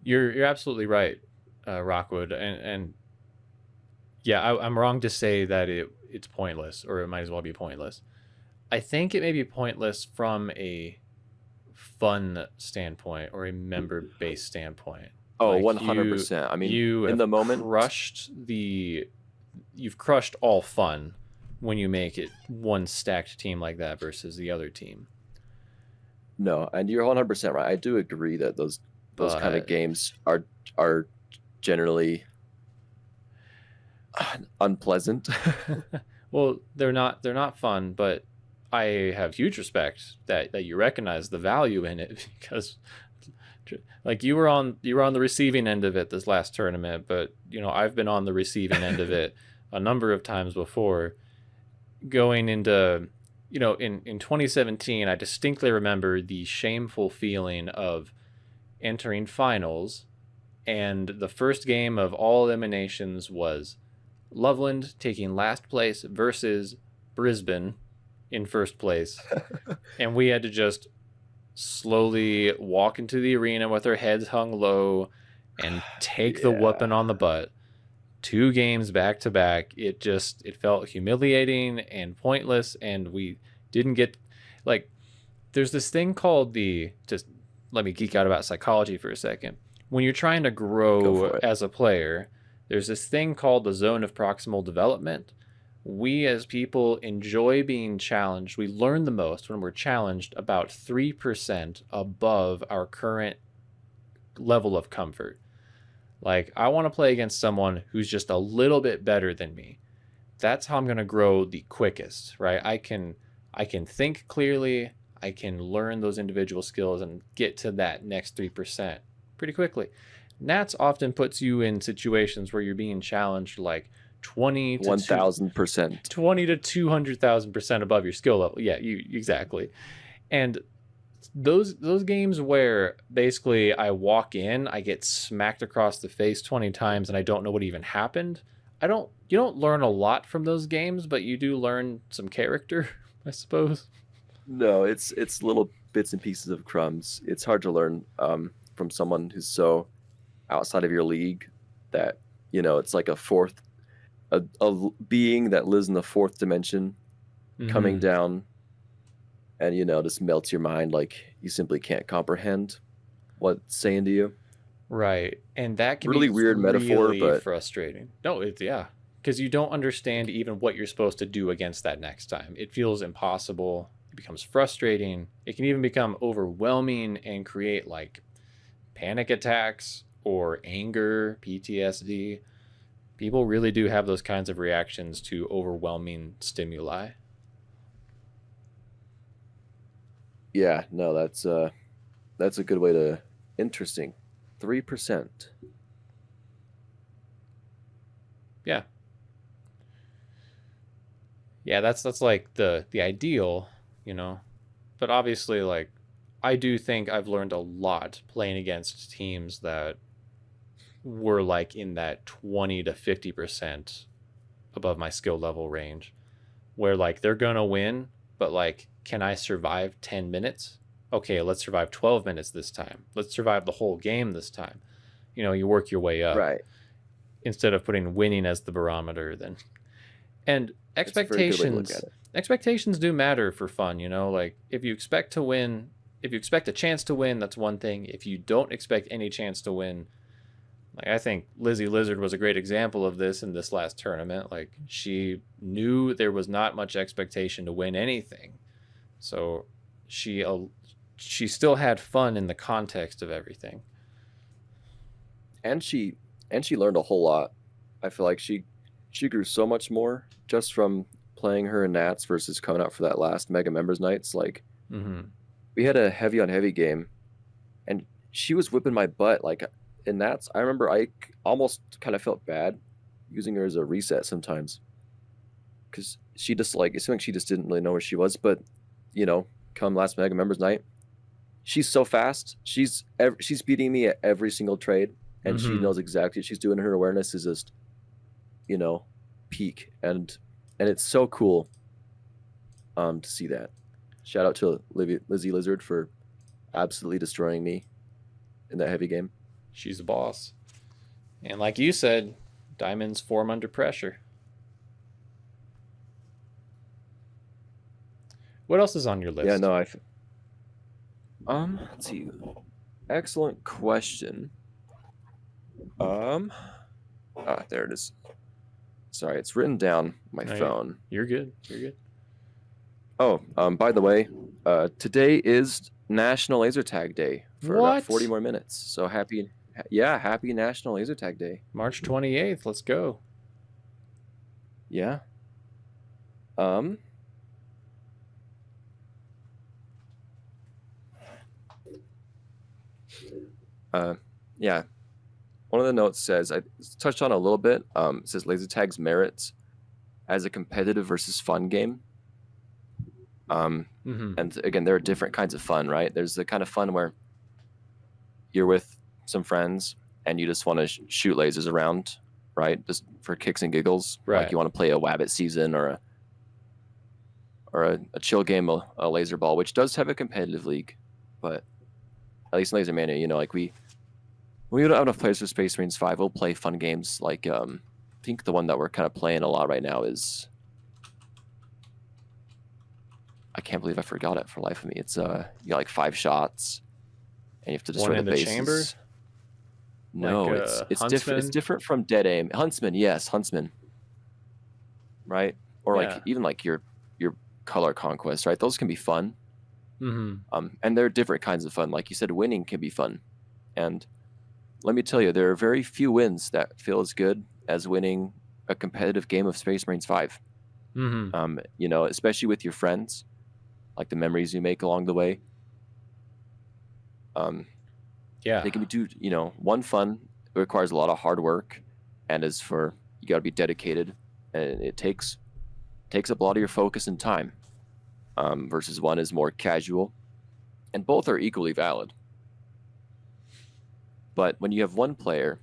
You're absolutely right, Rockwood, and yeah, I'm wrong to say that it's pointless, or it might as well be pointless. I think it may be pointless from a fun standpoint or a member-based standpoint. Oh, like 100%. I mean, in the moment, you've crushed all fun when you make it one stacked team like that versus the other team. No, and you're 100% right. I do agree that those kind of games are generally unpleasant. Well, they're not fun, but I have huge respect that you recognize the value in it, because like you were on the receiving end of it this last tournament, but I've been on the receiving end of it a number of times before. Going into in 2017, I distinctly remember the shameful feeling of entering finals, and the first game of all eliminations was Loveland taking last place versus Brisbane in first place. And we had to just slowly walk into the arena with our heads hung low and take the whooping on the butt. 2 games back to back. It felt humiliating and pointless, and we didn't get, like, there's this thing called just let me geek out about psychology for a second. When you're trying to grow as a player, there's this thing called the zone of proximal development. We as people enjoy being challenged. We learn the most when we're challenged about 3% above our current level of comfort. Like, I want to play against someone who's just a little bit better than me. That's how I'm going to grow the quickest, right? I can think clearly. I can learn those individual skills and get to that next 3% pretty quickly. Nats often puts you in situations where you're being challenged like 20 to 1,000%, 20 to 200,000% above your skill level. Yeah, exactly. And those games where basically I walk in, I get smacked across the face 20 times and I don't know what even happened. You don't learn a lot from those games, but you do learn some character, I suppose. No, it's little bits and pieces of crumbs. It's hard to learn from someone who's so outside of your league that it's like a being that lives in the 4th dimension coming down, and just melts your mind. Like, you simply can't comprehend what's saying to you. Right. And that can really be weird metaphor, but frustrating. No, because you don't understand even what you're supposed to do against that next time. It feels impossible. It becomes frustrating. It can even become overwhelming and create like panic attacks or anger, PTSD. People really do have those kinds of reactions to overwhelming stimuli. Yeah, no, that's a good way to. Interesting. 3%. Yeah. Yeah, that's like the ideal, But obviously, like, I do think I've learned a lot playing against teams that were like in that 20 to 50% above my skill level range, where like they're gonna win, but like, can I survive 10 minutes? Okay, let's survive 12 minutes this time. Let's survive the whole game this time. You work your way up, right? Instead of putting winning as the barometer. Then, and expectations do matter for fun. Like, if you expect to win, if you expect a chance to win, that's one thing. If you don't expect any chance to win, like, I think Lizzie Lizard was a great example of this in this last tournament. Like, she knew there was not much expectation to win anything, so she still had fun in the context of everything. And she learned a whole lot. I feel like she grew so much more just from playing her and Nats versus coming out for that last Mega Members Nights. Like, we had a heavy on heavy game, and she was whipping my butt. Like, in Nats, I remember I almost kind of felt bad using her as a reset sometimes, because she just, like, it seemed like she just didn't really know where she was. But come last Mega Members Night, she's so fast. She's beating me at every single trade, and she knows exactly what she's doing. Her awareness is just, peak, and it's so cool to see that. Shout out to Lizzie Lizard for absolutely destroying me in that heavy game. She's a boss. And like you said, diamonds form under pressure. What else is on your list? Yeah, no, let's see. Excellent question. There it is. Sorry, it's written down on my phone. You're good. You're good. Oh, by the way, today is National Laser Tag Day for about 40 more minutes. So happy National Laser Tag Day. March 28th. Let's go. Yeah. Yeah. One of the notes says, I touched on a little bit, it says laser tag's merits as a competitive versus fun game. And again, there are different kinds of fun, right? There's the kind of fun where you're with some friends and you just want to shoot lasers around, right? Just for kicks and giggles. Right. Like you want to play a Wabbit season or a chill game, a laser ball, which does have a competitive league, but at least in Laser Mania, you know, like when we don't have enough players for Space Marines 5, we'll play fun games like I think the one that we're kind of playing a lot right now is, I can't believe I forgot it for the life of me. It's you got like 5 shots and you have to destroy the bases. Chamber? No, like, it's different. It's different from Dead Aim. Huntsman, yes, Huntsman. Right? Or like even like your color conquest, right? Those can be fun. And there are different kinds of fun. Like you said, winning can be fun. And let me tell you, there are very few wins that feel as good as winning a competitive game of Space Marines 5. You know, especially with your friends, like the memories you make along the way. They can be one fun. It requires a lot of hard work, and you got to be dedicated, and it takes up a lot of your focus and time. Versus one is more casual, and both are equally valid. But when you have one player,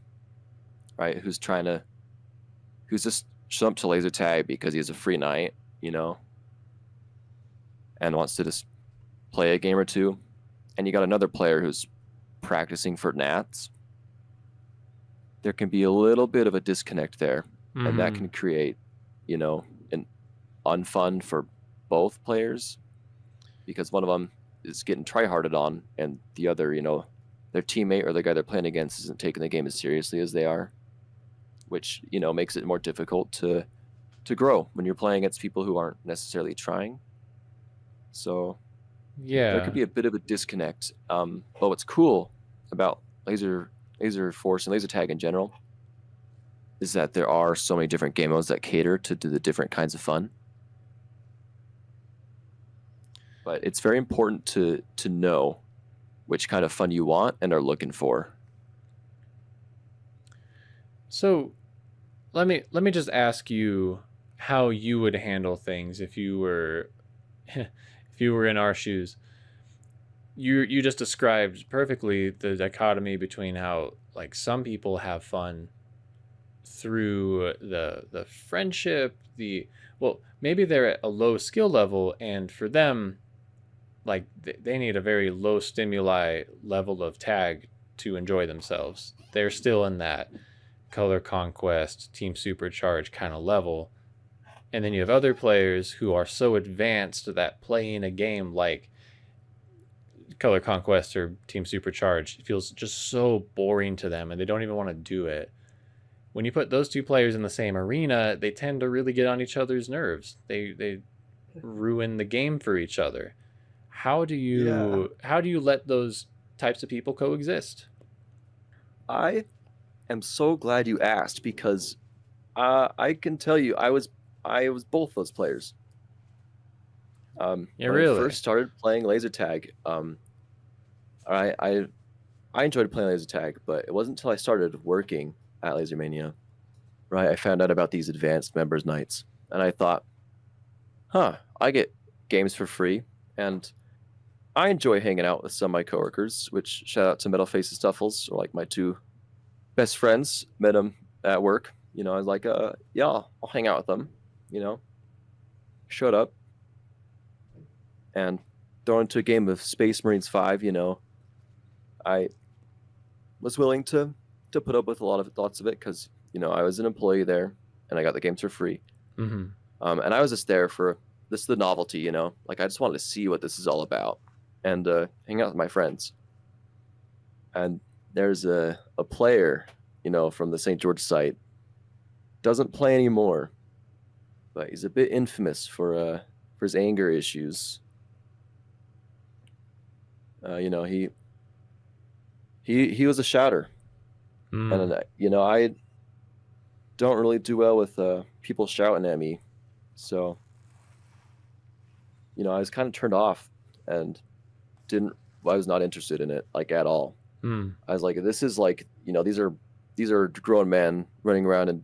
right, who's just shown up to laser tag because he has a free night, you know, and wants to just play a game or two, and you got another player who's practicing for Nats, there can be a little bit of a disconnect there, and that can create, you know, an unfun for both players, because one of them is getting try-harded on and the other, you know, their teammate or the guy they're playing against isn't taking the game as seriously as they are, which, you know, makes it more difficult to grow when you're playing against people who aren't necessarily trying. So there could be a bit of a disconnect. But what's cool about Laserforce and laser tag in general is that there are so many different game modes that cater to the different kinds of fun. But it's very important to know which kind of fun you want and are looking for. So let me just ask you how you would handle things if you were in our shoes. You just described perfectly the dichotomy between how like some people have fun through the friendship, maybe they're at a low skill level, and for them, like they need a very low stimuli level of tag to enjoy themselves. They're still in that color conquest, team supercharge kind of level. And then you have other players who are so advanced that playing a game like color conquest or team supercharge feels just so boring to them, and they don't even want to do it. When you put those two players in the same arena, they tend to really get on each other's nerves. They ruin the game for each other. How do you let those types of people coexist? I am so glad you asked, because I can tell you I was both those players. When I first started playing laser tag, I enjoyed playing laser tag, but it wasn't until I started working at Laser Mania, right, I found out about these advanced members nights, and I thought, I get games for free, and I enjoy hanging out with some of my coworkers, which shout out to Metal Faces Stuffles, or like my 2 best friends. Met them at work. You know, I was like, yeah, I'll hang out with them. You know, showed up and thrown into a game of Space Marines 5. You know, I was willing to put up with lots of it because, you know, I was an employee there and I got the games for free. And I was just there for the novelty. You know, like I just wanted to see what this is all about and hang out with my friends. And there's a player, you know, from the St. George site doesn't play anymore, but he's a bit infamous for his anger issues. You know, he was a shouter, and you know, I don't really do well with people shouting at me, so you know, I was kind of turned off and I was not interested in it, like, at all. I was like, this is like, you know, these are grown men running around in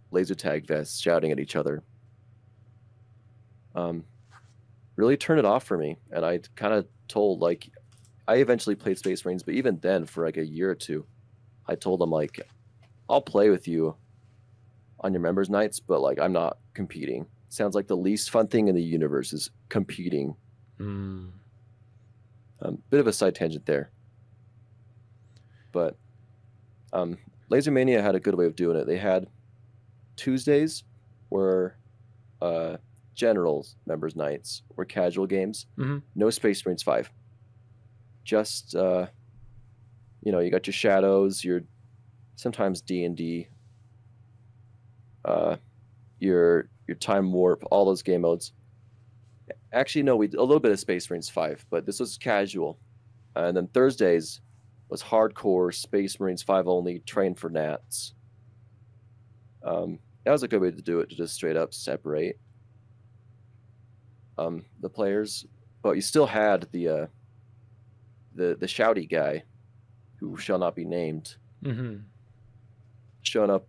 laser tag vests shouting at each other. Really turned it off for me, and I kind of told, like, I eventually played Space Marines, but even then, for like a year or two, I told them, like, I'll play with you on your members' nights, but like, I'm not competing. Sounds like the least fun thing in the universe is competing. Bit of a side tangent there, but Laser Mania had a good way of doing it. They had Tuesdays were Generals members' nights, were casual games. No Space Marines 5. Just you know, you got your Shadows, your sometimes D&D, your Time Warp, all those game modes. Actually, no, a little bit of Space Marines 5, but this was casual. And then Thursdays was hardcore Space Marines 5 only, train for Nats. That was a good way to do it, to just straight up separate the players. But you still had the shouty guy, who shall not be named, showing up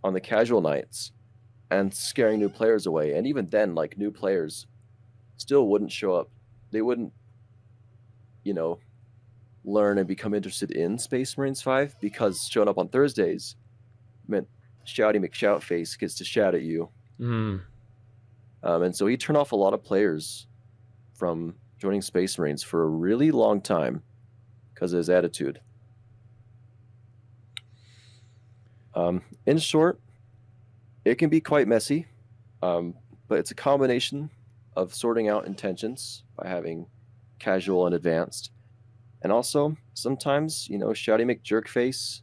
on the casual nights and scaring new players away. And even then, like, new players still wouldn't show up. They wouldn't, you know, learn and become interested in Space Marines 5, because showing up on Thursdays meant Shouty McShoutface gets to shout at you. And so he turned off a lot of players from joining Space Marines for a really long time because of his attitude. In short, it can be quite messy, but it's a combination of sorting out intentions by having casual and advanced. And also, sometimes, you know, Shouty McJerkface,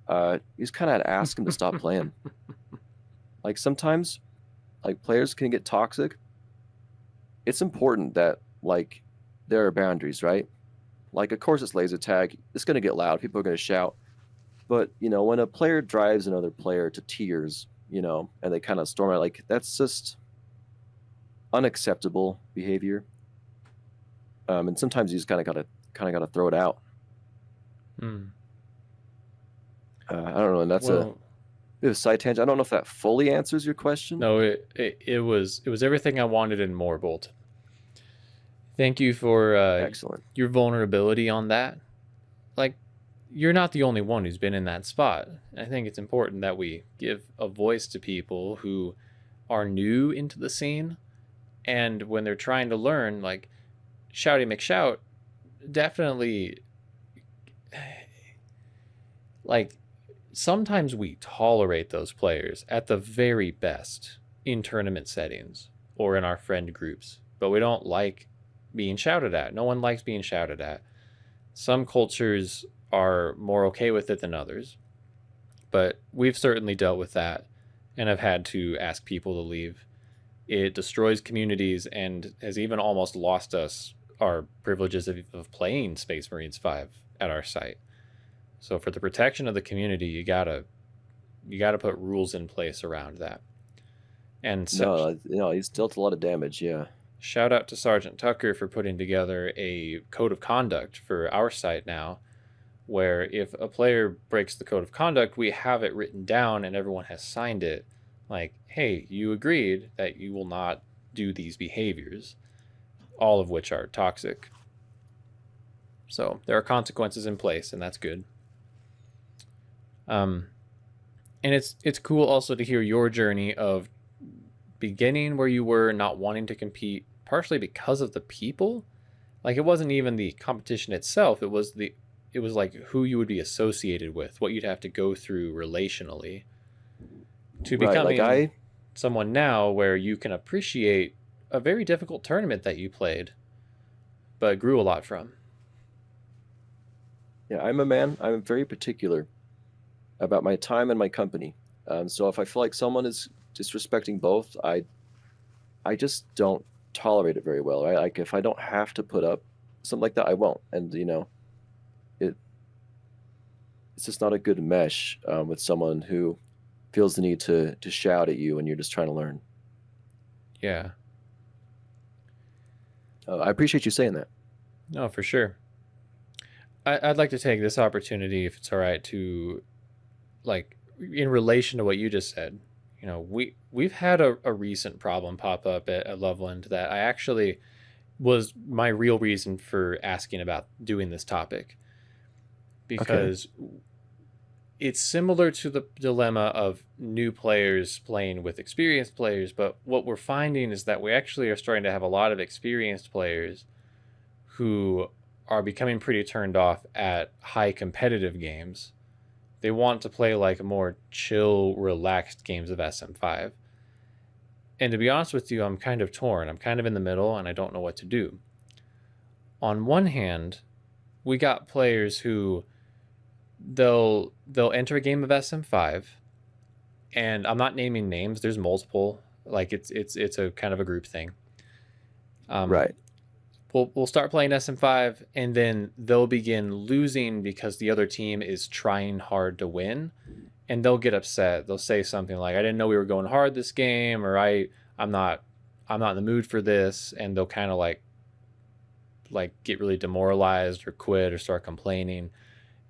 you just kind of had to ask him to stop playing. Like, sometimes, like, players can get toxic. It's important that, like, there are boundaries, right? Like, of course it's laser tag. It's going to get loud. People are going to shout. But, you know, when a player drives another player to tears, you know, and they kind of storm out, like, that's just unacceptable behavior. And sometimes you just kind of gotta throw it out. I don't know, and that's a bit of a side tangent. I don't know if that fully answers your question. No, it was everything I wanted and more, Bolt. Thank you for excellent, your vulnerability on that. Like, you're not the only one who's been in that spot. I think it's important that we give a voice to people who are new into the scene, and when they're trying to learn, like, Shouty McShout definitely, like, sometimes we tolerate those players at the very best in tournament settings or in our friend groups, but we don't like being shouted at. No one likes being shouted at. Some cultures are more okay with it than others, but we've certainly dealt with that and have had to ask people to leave. It destroys communities and has even almost lost us our privileges of playing Space Marines 5 at our site. So for the protection of the community, you gotta put rules in place around that. And so, no, he's dealt a lot of damage. Yeah. Shout out to Sergeant Tucker for putting together a code of conduct for our site now, where if a player breaks the code of conduct, we have it written down and everyone has signed it. Like, hey, you agreed that you will not do these behaviors, all of which are toxic. So there are consequences in place, and that's good. And it's cool also to hear your journey of beginning where you were not wanting to compete, partially because of the people. Like, it wasn't even the competition itself. It was like who you would be associated with, what you'd have to go through relationally, to becoming someone now where you can appreciate a very difficult tournament that you played, but grew a lot from. Yeah, I'm very particular about my time and my company. So if I feel like someone is disrespecting both, I just don't tolerate it very well. Right? Like if I don't have to put up something like that, I won't. And it it's just not a good mesh with someone who feels the need to shout at you when you're just trying to learn. Yeah. I appreciate you saying that. No, for sure. I'd like to take this opportunity, if it's all right, to, like, in relation to what you just said. We've had a recent problem pop up at Loveland that I actually was my real reason for asking about doing this topic, because it's similar to the dilemma of new players playing with experienced players. But what we're finding is that we actually are starting to have a lot of experienced players who are becoming pretty turned off at high competitive games. They want to play like more chill, relaxed games of SM5. And to be honest with you, I'm kind of torn. I'm kind of in the middle and I don't know what to do. On one hand, we got players who they'll enter a game of SM5, and I'm not naming names. There's multiple. Like it's a kind of a group thing. Right. We'll start playing SM5, and then they'll begin losing because the other team is trying hard to win, and they'll get upset. They'll say something like, "I didn't know we were going hard this game," or I'm not in the mood for this," and they'll kind of like get really demoralized or quit or start complaining.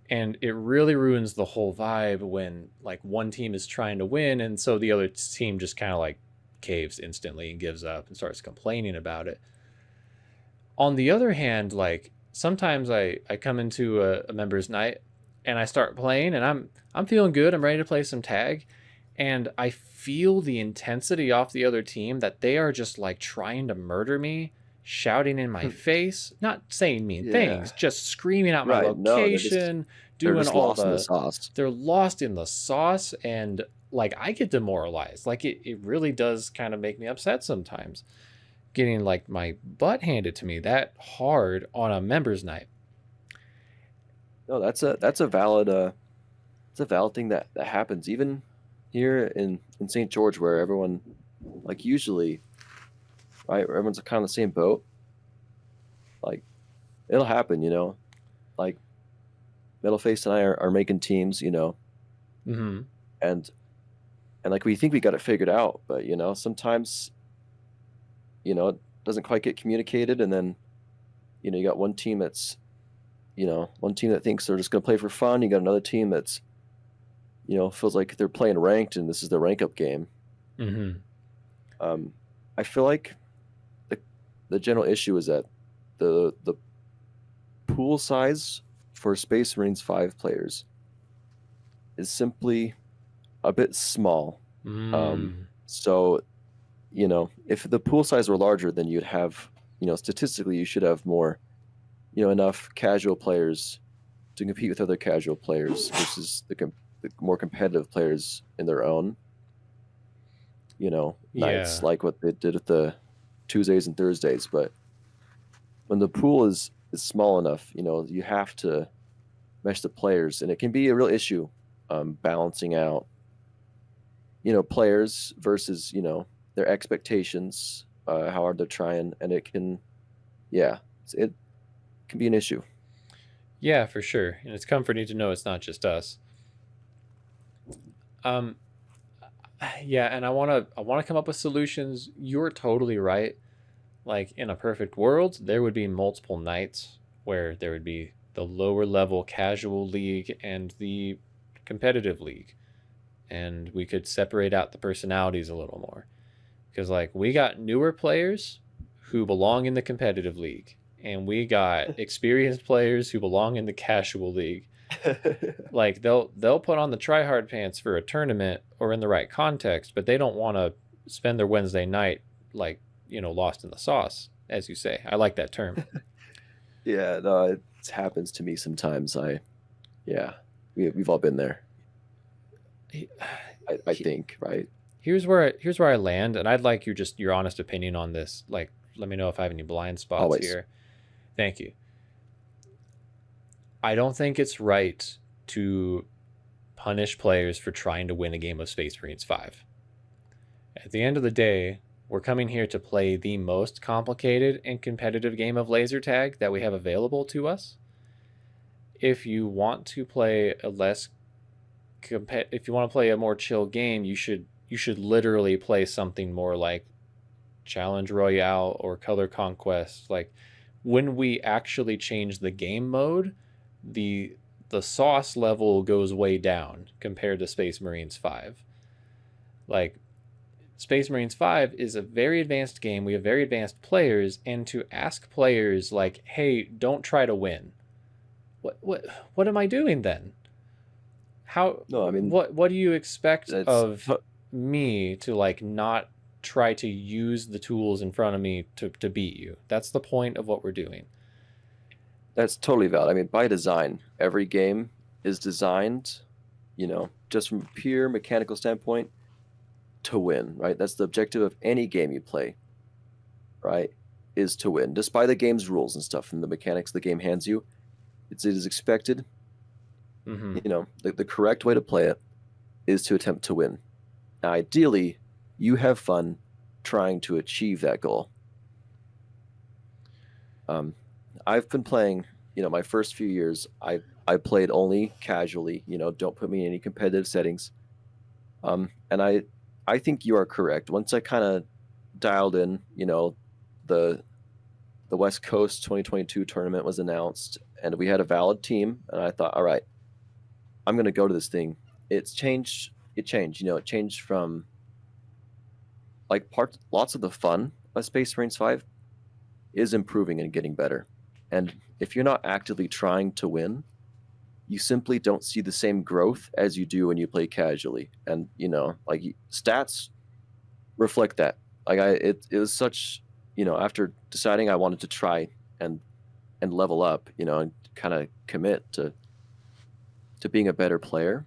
And it really ruins the whole vibe when like one team is trying to win, and so the other team just kind of like caves instantly and gives up and starts complaining about it. On the other hand, like sometimes I come into a members night and I start playing and I'm feeling good. I'm ready to play some tag, and I feel the intensity off the other team that they are just like trying to murder me, shouting in my face, not saying mean things, just screaming out my location, doing all the sauce. They're lost in the sauce, and like I get demoralized. Like it really does kind of make me upset sometimes, getting like my butt handed to me that hard on a members night. No, that's a valid thing that happens even here in St. George, where everyone, like, usually, right, everyone's kind of in the same boat. Like it'll happen, like Middleface and I are making teams, Mm-hmm. and like we think we got it figured out, but sometimes it doesn't quite get communicated, and then you got one team that's one team that thinks they're just going to play for fun. You got another team that's feels like they're playing ranked and this is the rank up game. Mm-hmm. I feel like the general issue is that the pool size for Space Marines 5 players is simply a bit small. So if the pool size were larger, then you'd have, statistically, you should have more, enough casual players to compete with other casual players versus the more competitive players in their own, nights, like what they did with the Tuesdays and Thursdays. But when the pool is small enough, you have to mesh the players, and it can be a real issue balancing out, players versus, their expectations, how hard they're trying, and it can be an issue. Yeah, for sure. And it's comforting to know it's not just us. Yeah, and I want to come up with solutions. You're totally right. Like in a perfect world, there would be multiple nights where there would be the lower level casual league and the competitive league, and we could separate out the personalities a little more. Because like we got newer players who belong in the competitive league, and we got experienced players who belong in the casual league. Like they'll put on the try hard pants for a tournament or in the right context, but they don't want to spend their Wednesday night like lost in the sauce, as you say. I like that term. Yeah, no, it happens to me sometimes. We've all been there. I think, right? Here's where I land, and I'd like your honest opinion on this. Like, let me know if I have any blind spots Always. here. Thank you. I don't think it's right to punish players for trying to win a game of Space Marines 5. At the end of the day, we're coming here to play the most complicated and competitive game of laser tag that we have available to us. If you want to play a if you want to play a more chill game, you should literally play something more like Challenge Royale or Color Conquest. Like, when we actually change the game mode, the sauce level goes way down compared to Space Marines 5. Like, Space Marines 5 is a very advanced game. We have very advanced players, and to ask players like, "Hey, don't try to win." What am I doing then? How? No, I mean, what do you expect of me to like not try to use the tools in front of me to beat you? That's the point of what we're doing. That's totally valid. I mean, by design, every game is designed, just from a pure mechanical standpoint, to win, right? That's the objective of any game you play, right? Is to win, just by the game's rules and stuff and the mechanics the game hands you. It is expected. Mm-hmm. The correct way to play it is to attempt to win. Now, ideally, you have fun trying to achieve that goal. I've been playing, my first few years, I played only casually, don't put me in any competitive settings. And I think you are correct. Once I kind of dialed in, the West Coast 2022 tournament was announced, and we had a valid team, and I thought, all right, I'm going to go to this thing. It changed, it changed from like lots of the fun of Space Marines 5 is improving and getting better. And if you're not actively trying to win, you simply don't see the same growth as you do when you play casually. And, like stats reflect that. Like it was such, after deciding I wanted to try and level up, and kind of commit to being a better player,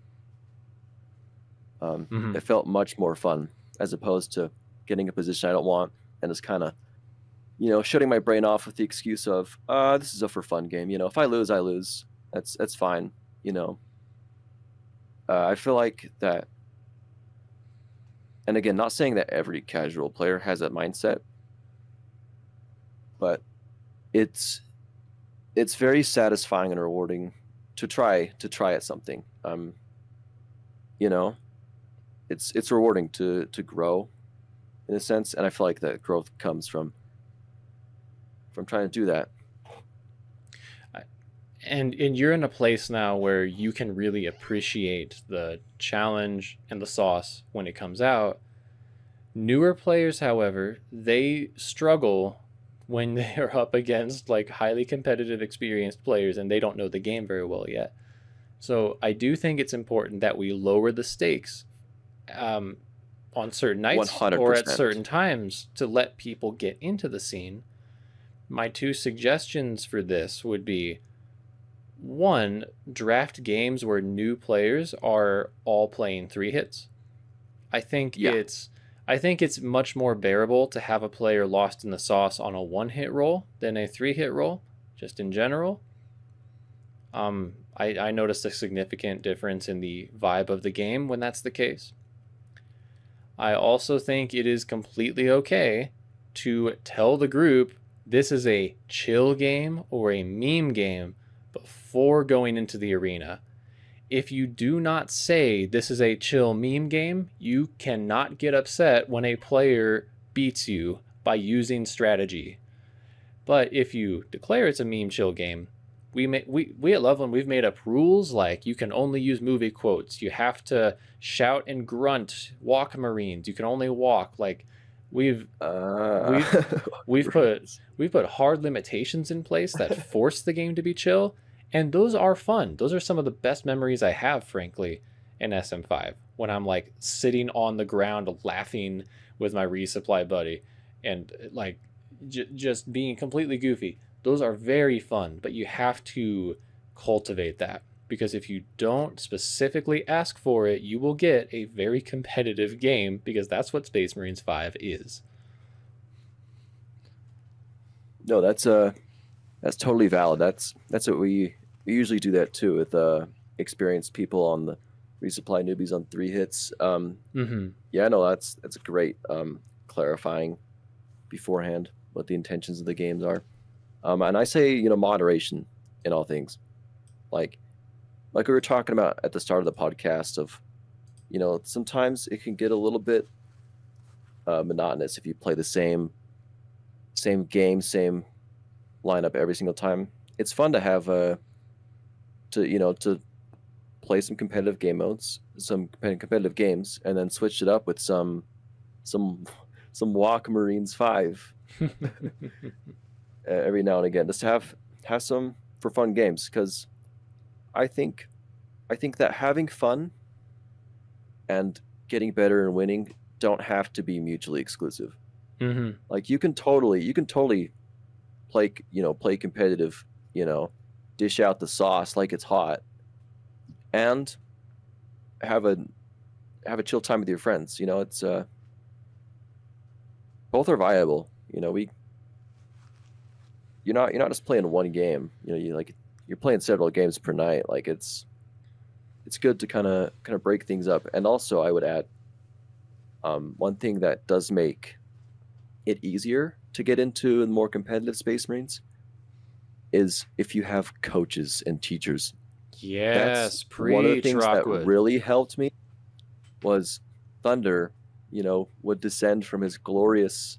it felt much more fun as opposed to getting a position I don't want and just kind of, shutting my brain off with the excuse of, this is a for fun game. If I lose, I lose. That's fine. I feel like that, and again, not saying that every casual player has that mindset, but it's very satisfying and rewarding to try at something. It's rewarding to grow in a sense, and I feel like that growth comes from trying to do that. And you're in a place now where you can really appreciate the challenge and the sauce when it comes out. Newer players, however, they struggle when they're up against like highly competitive, experienced players, and they don't know the game very well yet. So I do think it's important that we lower the stakes on certain nights 100%. Or at certain times to let people get into the scene. My two suggestions for this would be, one, draft games where new players are all playing 3 hits. I think it's much more bearable to have a player lost in the sauce on a 1-hit roll than a 3-hit roll, just in general. I noticed a significant difference in the vibe of the game when that's the case. I also think it is completely okay to tell the group this is a chill game or a meme game before going into the arena. If you do not say this is a chill meme game, you cannot get upset when a player beats you by using strategy. But if you declare it's a meme chill game, we at Loveland, we've made up rules like you can only use movie quotes, you have to shout and grunt, walk Marines, you can only walk. Like we've put hard limitations in place that force the game to be chill. And those are fun. Those are some of the best memories I have, frankly, in SM5. When I'm like sitting on the ground laughing with my resupply buddy and like just being completely goofy. Those are very fun, but you have to cultivate that. Because if you don't specifically ask for it, you will get a very competitive game, because that's what Space Marines 5 is. No, that's totally valid. That's what we usually do that too with experienced people on the Resupply newbies on 3 hits. Mm-hmm. Yeah, no, that's great. Clarifying beforehand what the intentions of the games are. And I say, moderation in all things. Like we were talking about at the start of the podcast of, sometimes it can get a little bit monotonous if you play the same game, same lineup every single time. It's fun to have to play some competitive game modes, some competitive games, and then switch it up with some Walk Marines 5 every now and again, just to have some for fun games, because I think that having fun and getting better and winning don't have to be mutually exclusive. Mm-hmm. Like you can totally play competitive, dish out the sauce like it's hot, and have a chill time with your friends. It's both are viable. You're not just playing one game. You're playing several games per night. Like it's good to kind of break things up. And also, I would add one thing that does make it easier to get into the more competitive Space Marines is if you have coaches and teachers. Yes, one of the things Rockwood. That really helped me was Thunder, would descend from his glorious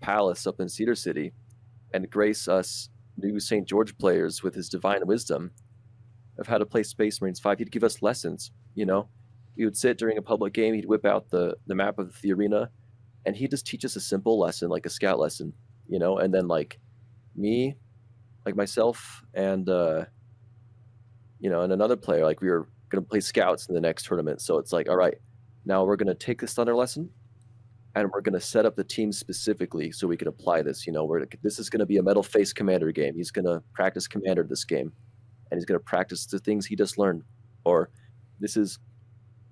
palace up in Cedar City and grace us new St. George players with his divine wisdom of how to play Space Marines 5. He'd give us lessons, He would sit during a public game, he'd whip out the map of the arena, and he'd just teach us a simple lesson, like a scout lesson, and then like me, like myself, and and another player, like we were going to play scouts in the next tournament. So it's like, all right, now we're going to take this Thunder lesson and we're going to set up the team specifically so we can apply this. This is going to be a metal face commander game. He's going to practice commander this game, and he's going to practice the things he just learned. Or this is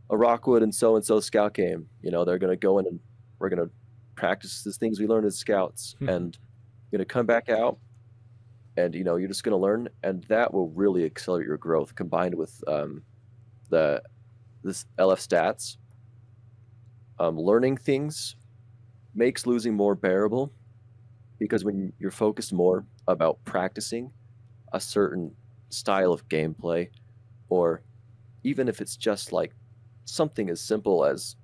a Rockwood and so scout game. They're going to go in and we're going to practice the things we learned as scouts, and going to come back out, and you're just going to learn, and that will really accelerate your growth. Combined with this LF stats, learning things makes losing more bearable, because when you're focused more about practicing a certain style of gameplay, or even if it's just like something as simple as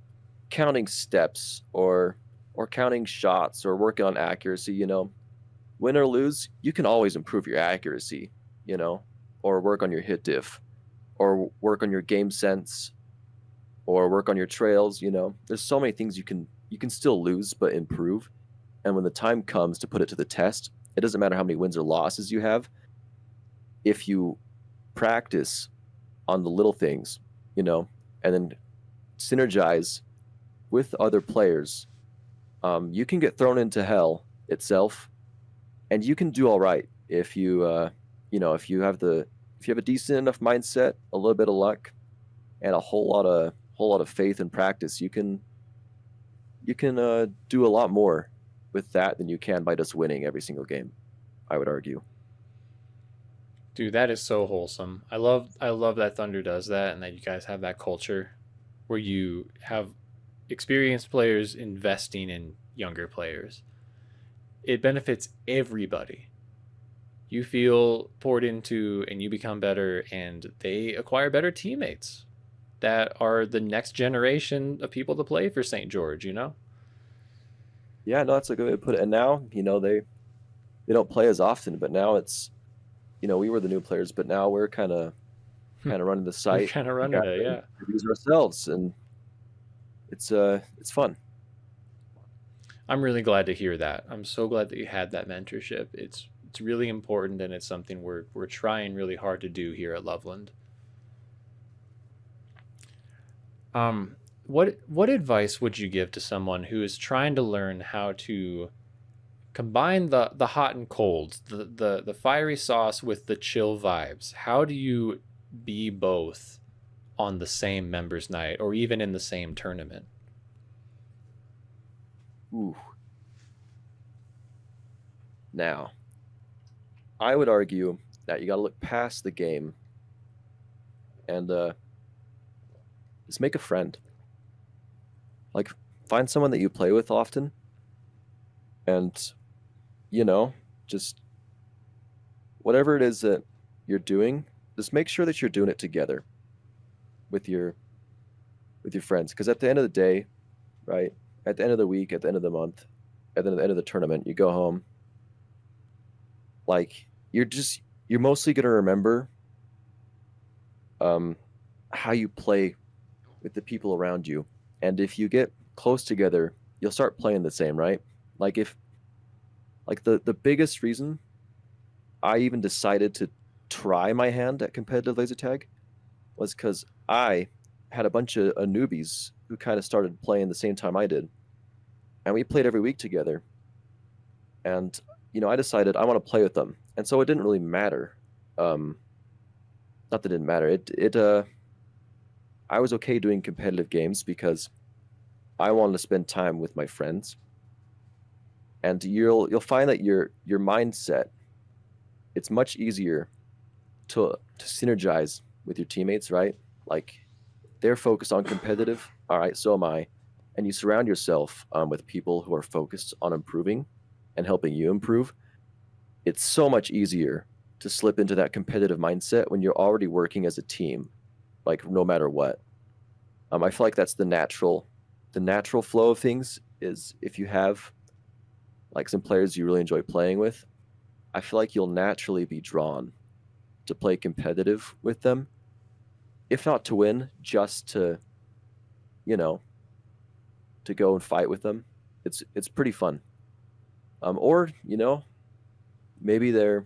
counting steps or counting shots or working on accuracy, win or lose, you can always improve your accuracy, or work on your hit diff, or work on your game sense, or work on your trails. There's so many things you can still lose but improve. And when the time comes to put it to the test, it doesn't matter how many wins or losses you have. If you practice on the little things, and then synergize with other players, you can get thrown into hell itself, and you can do all right if you if you have a decent enough mindset, a little bit of luck, and a whole lot of faith and practice. You can do a lot more with that than you can by just winning every single game, I would argue. Dude, that is so wholesome. I love that Thunder does that, and that you guys have that culture where you have experienced players investing in younger players. It benefits everybody. You feel poured into, and you become better, and they acquire better teammates that are the next generation of people to play for St. George, Yeah, no, that's a good way to put it. And now, they don't play as often, but now it's, we were the new players, but now we're kind of running the site. Kind of running it, yeah. Use ourselves, and it's fun. I'm really glad to hear that. I'm so glad that you had that mentorship. It's really important, and it's something we're trying really hard to do here at Loveland. What advice would you give to someone who is trying to learn how to combine the hot and cold, the fiery sauce with the chill vibes? How do you be both on the same members night, or even in the same tournament? Ooh. Now, I would argue that you got to look past the game and just make a friend. Like, find someone that you play with often, and just whatever it is that you're doing, just make sure that you're doing it together with your friends. Because at the end of the day, right? At the end of the week, at the end of the month, at the end of the tournament, you go home. Like, you're mostly gonna remember how you play with the people around you. And if you get close together, you'll start playing the same, right? Like the biggest reason I even decided to try my hand at competitive laser tag was because I had a bunch of newbies who kind of started playing the same time I did. And we played every week together. And, I decided I want to play with them. And so it didn't really matter. Not that it didn't matter. I was okay doing competitive games because I wanted to spend time with my friends. And you'll find that your mindset, it's much easier to synergize with your teammates, right? Like, they're focused on competitive. All right, so am I. And you surround yourself with people who are focused on improving and helping you improve. It's so much easier to slip into that competitive mindset when you're already working as a team, like, no matter what. I feel like that's the natural flow of things. Is if you have like some players you really enjoy playing with, I feel like you'll naturally be drawn to play competitive with them, if not to win, just to to go and fight with them. It's pretty fun. Or maybe they're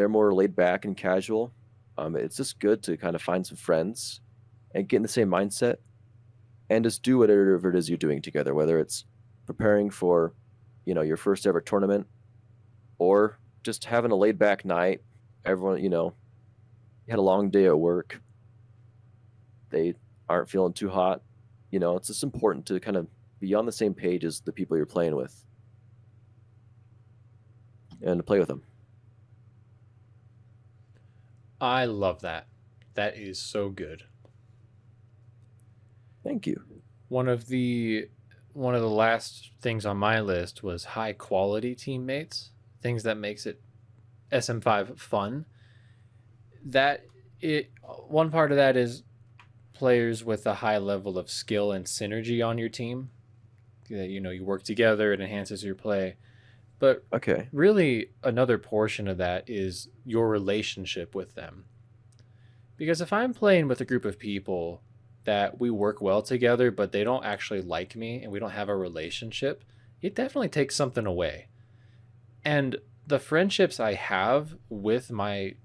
more laid back and casual. It's just good to kind of find some friends and get in the same mindset and just do whatever it is you're doing together, whether it's preparing for your first ever tournament, or just having a laid back night. Everyone, you had a long day at work, they aren't feeling too hot. It's just important to kind of be on the same page as the people you're playing with and to play with them. I love that. That is so good. Thank you. One of the last things on my list was high quality teammates, things that makes it SM5 fun. One part of that is players with a high level of skill and synergy on your team. That you work together, it enhances your play. But okay, really another portion of that is your relationship with them. Because if I'm playing with a group of people that we work well together, but they don't actually like me and we don't have a relationship, it definitely takes something away. And the friendships I have with my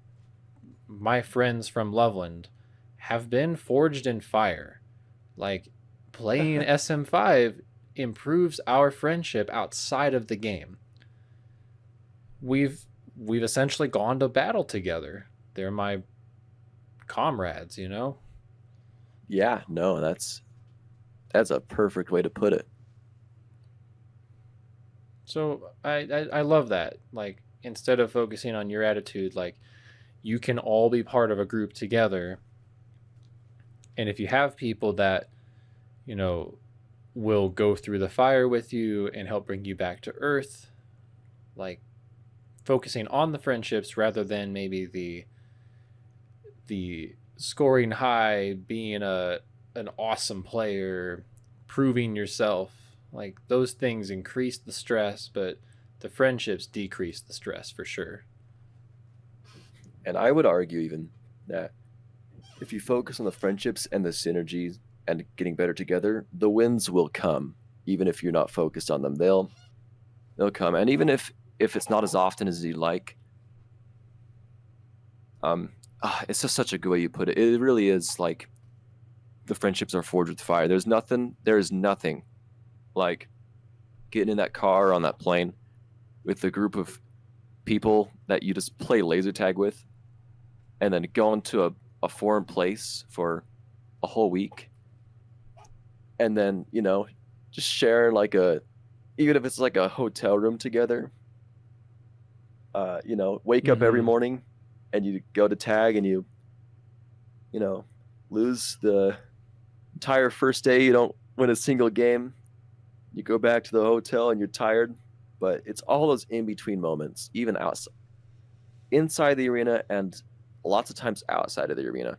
friends from Loveland have been forged in fire. Like, playing SM5 improves our friendship outside of the game. We've essentially gone to battle together. They're my comrades, Yeah, no, that's a perfect way to put it. So I love that. Like, instead of focusing on your attitude, like, you can all be part of a group together. And if you have people that, will go through the fire with you and help bring you back to earth, like, focusing on the friendships rather than maybe the scoring high, being an awesome player, proving yourself, like, those things increase the stress, but the friendships decrease the stress for sure. And I would argue even that if you focus on the friendships and the synergies and getting better together, the wins will come. Even if you're not focused on them, they'll come. And even if it's not as often as you like, it's just such a good way you put it. It really is like the friendships are forged with fire. There is nothing like getting in that car, on that plane, with a group of people that you just play laser tag with, and then going to a foreign place for a whole week, and then just share like even if it's like a hotel room together. Wake up every morning and you go to tag and you lose the entire first day you don't win a single game. You go back to the hotel and you're tired, but it's all those in-between moments, even outside, inside the arena and lots of times outside of the arena.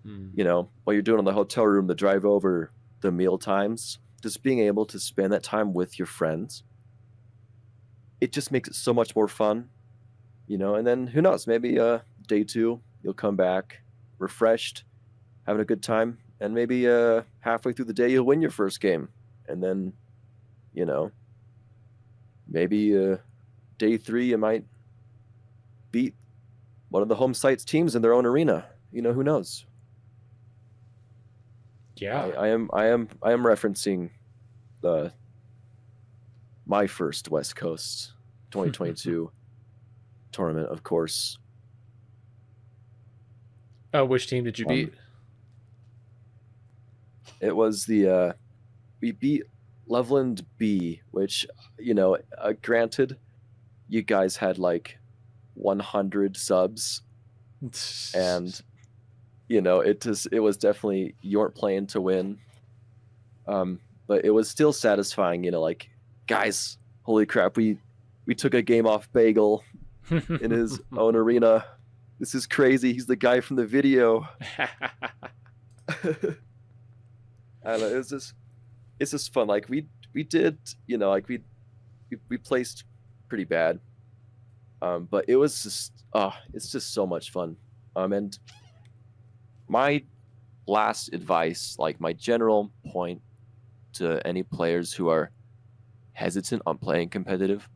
You know, while you're doing in the hotel room, the drive over, the meal times, just being able to spend that time with your friends, it just makes it so much more fun, you know. And then who knows, maybe day 2 you'll come back refreshed, having a good time, and maybe halfway through the day you'll win your first game, and then, you know, maybe day 3 you might beat one of the home site's teams in their own arena. You know, who knows? Yeah, I am referencing my first West Coast 2022 tournament, of course. Which team did you beat? It was we beat Loveland B, which, you know, granted, you guys had like 100 subs, and you know, it was definitely, you weren't playing to win, but it was still satisfying, you know, like, guys, holy crap, we took a game off Bagel in his own arena. This is crazy. He's the guy from the video. I don't know, it's just fun. Like we did, you know, like we placed pretty bad, but it was just it's just so much fun. And my last advice, like my general point to any players who are hesitant on playing competitive,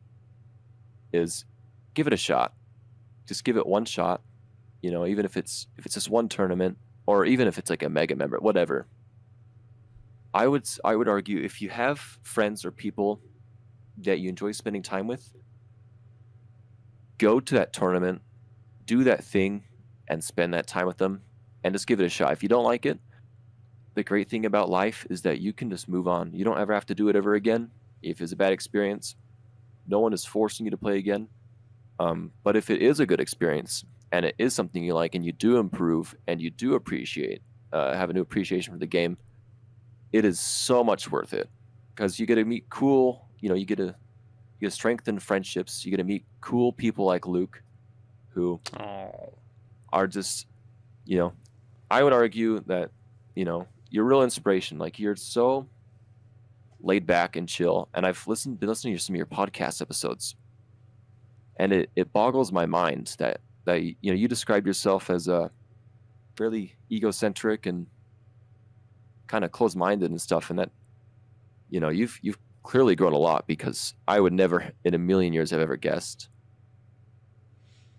is give it a shot. Just give it one shot, you know, even if it's just one tournament, or even if it's like a mega member, whatever. I would argue, if you have friends or people that you enjoy spending time with, go to that tournament, do that thing, and spend that time with them, and just give it a shot. If you don't like it, the great thing about life is that you can just move on. You don't ever have to do it ever again. If it's a bad experience, no one is forcing you to play again. But if it is a good experience and it is something you like and you do improve and you do appreciate, have a new appreciation for the game, it is so much worth it, because you get to meet cool, you know, you get to strengthen friendships. You get to meet cool people like Luke, who are just, you know, I would argue that, you know, you're a real inspiration. Like, you're so laid back and chill. And I've been listening to some of your podcast episodes, and it boggles my mind that you know, you describe yourself as a fairly egocentric and kind of close-minded and stuff, and that, you know, you've clearly grown a lot, because I would never in a million years have ever guessed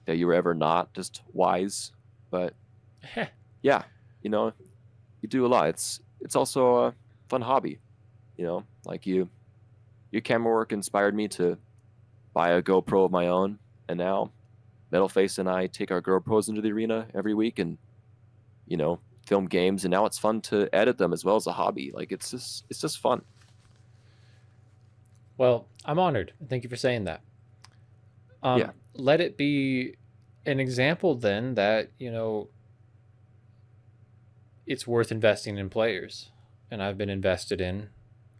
that you were ever not just wise. But yeah, you know, you do a lot. It's also a fun hobby, you know. Like, your camera work inspired me to buy a GoPro of my own, and now Metalface and I take our GoPros into the arena every week and, you know, film games, and now it's fun to edit them as well as a hobby. Like, it's just fun. Well, I'm honored. Thank you for saying that. Yeah. Let it be an example then that, you know, it's worth investing in players, and I've been invested in.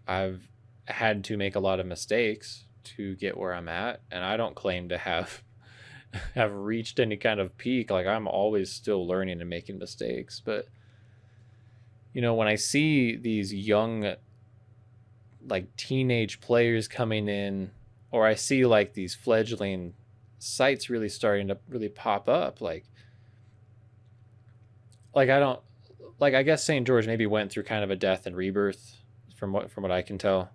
I've had to make a lot of mistakes to get where I'm at, and I don't claim to have reached any kind of peak. Like, I'm always still learning and making mistakes. But, you know, when I see these young, like, teenage players coming in, or I see like these fledgling sites really starting to really pop up, like I don't, like, I guess St. George maybe went through kind of a death and rebirth from what I can tell.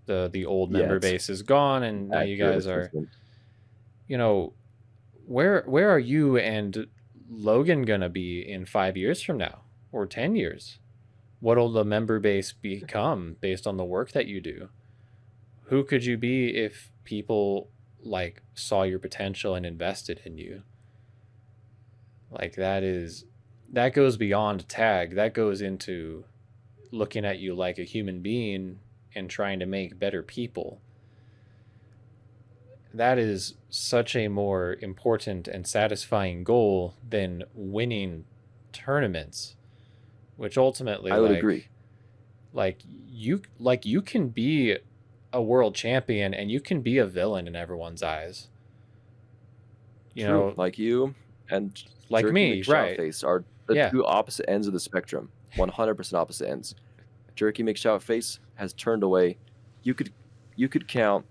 The old member base is gone, and now you guys are, you know, where are you and Logan gonna be in 5 years from now, or 10 years? What'll the member base become based on the work that you do? Who could you be if people, like, saw your potential and invested in you? Like, that goes beyond tag. That goes into looking at you like a human being and trying to make better people. That is such a more important and satisfying goal than winning tournaments, which ultimately, I would agree. Like you can be a world champion and you can be a villain in everyone's eyes. You True. know, Like you and like Jerky me, right? McShotface are the Yeah. two opposite ends of the spectrum. 100% opposite ends. Jerky McShotface has turned away. You could count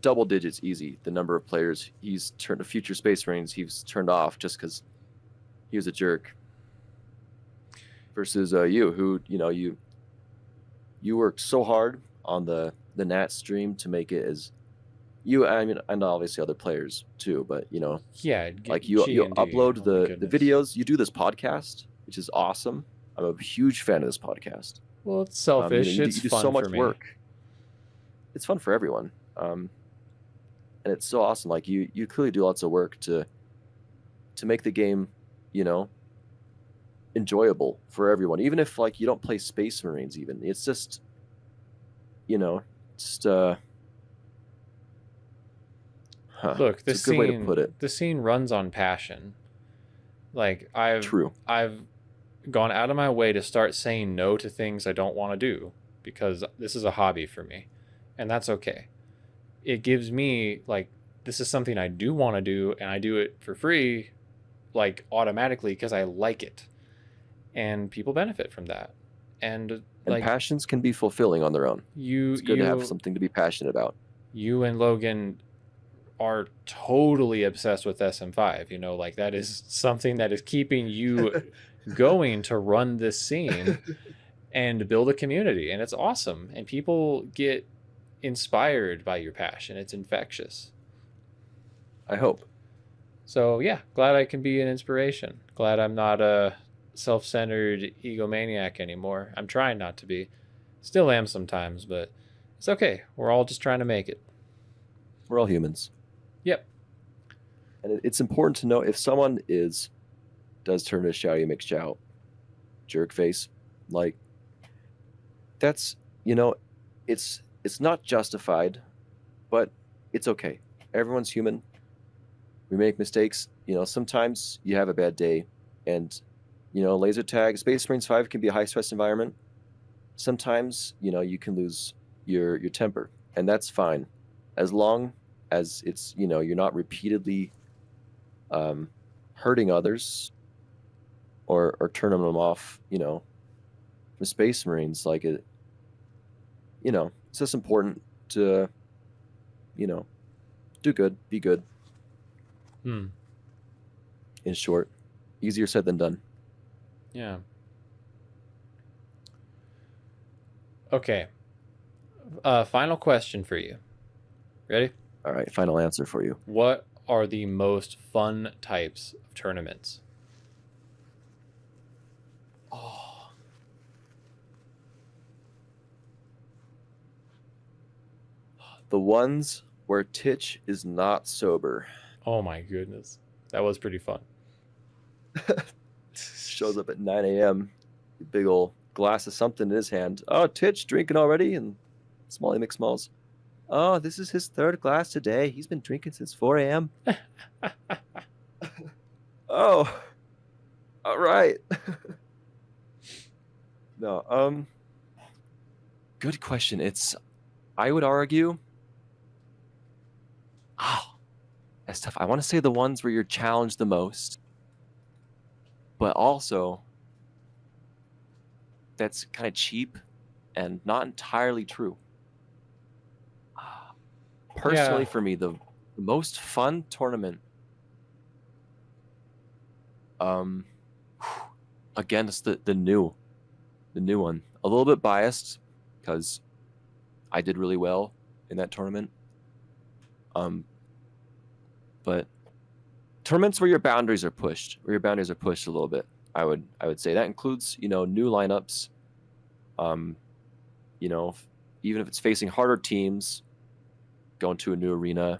double digits easy the number of players he's turned, future Space Marines he's turned off just because he was a jerk. Versus you, who you worked so hard on the Nat stream to make it as you. I mean, and obviously other players too, but Yeah, like you upload oh the videos. You do this podcast, which is awesome. I'm a huge fan of this podcast. Well, it's selfish. You it's do fun so much for me. work. It's fun for everyone, and it's so awesome. Like you clearly do lots of work to make the game, enjoyable for everyone. Even if like you don't play Space Marines, even it's just, just Look, it's a good way to put it. The scene runs on passion. Like I've gone out of my way to start saying no to things I don't want to do because this is a hobby for me, and that's okay. It gives me like this is something I do want to do, and I do it for free, like automatically because I like it, and people benefit from that. And like passions can be fulfilling on their own. It's good to have something to be passionate about. You and Logan are totally obsessed with SM5. Like that is something that is keeping you going to run this scene and build a community, and it's awesome, and people get inspired by your passion. It's infectious. I hope so. Yeah, glad I can be an inspiration. Glad I'm not a self-centered egomaniac anymore. I'm trying not to be. Still am sometimes, but it's okay. We're all just trying to make it. We're all humans. Yep. And it's important to know if someone does turn to shouty McShout, jerk face, like that's it's not justified, but it's okay. Everyone's human. We make mistakes. Sometimes you have a bad day, and laser tag, Space Marines 5 can be a high stress environment. Sometimes you can lose your temper, and that's fine, as long as it's you're not repeatedly hurting others or turning them off. The Space Marines, like it. It's just important to do good, be good. In short, easier said than done. Yeah. Okay. Final question for you. Ready? All right, final answer for you. What are the most fun types of tournaments? Oh. The ones where Titch is not sober. Oh my goodness. That was pretty fun. Shows up at 9 a.m. Big old glass of something in his hand. Oh, Titch drinking already? And Smalley McSmalls. Oh, this is his third glass today. He's been drinking since 4 a.m. Oh, all right. No, good question. I would argue, that's tough. I want to say the ones where you're challenged the most, but also that's kind of cheap and not entirely true. Personally, for me, the most fun tournament, again, it's the new one. A little bit biased because I did really well in that tournament. But tournaments where your boundaries are pushed, a little bit, I would say that includes new lineups. Even if it's facing harder teams, going to a new arena,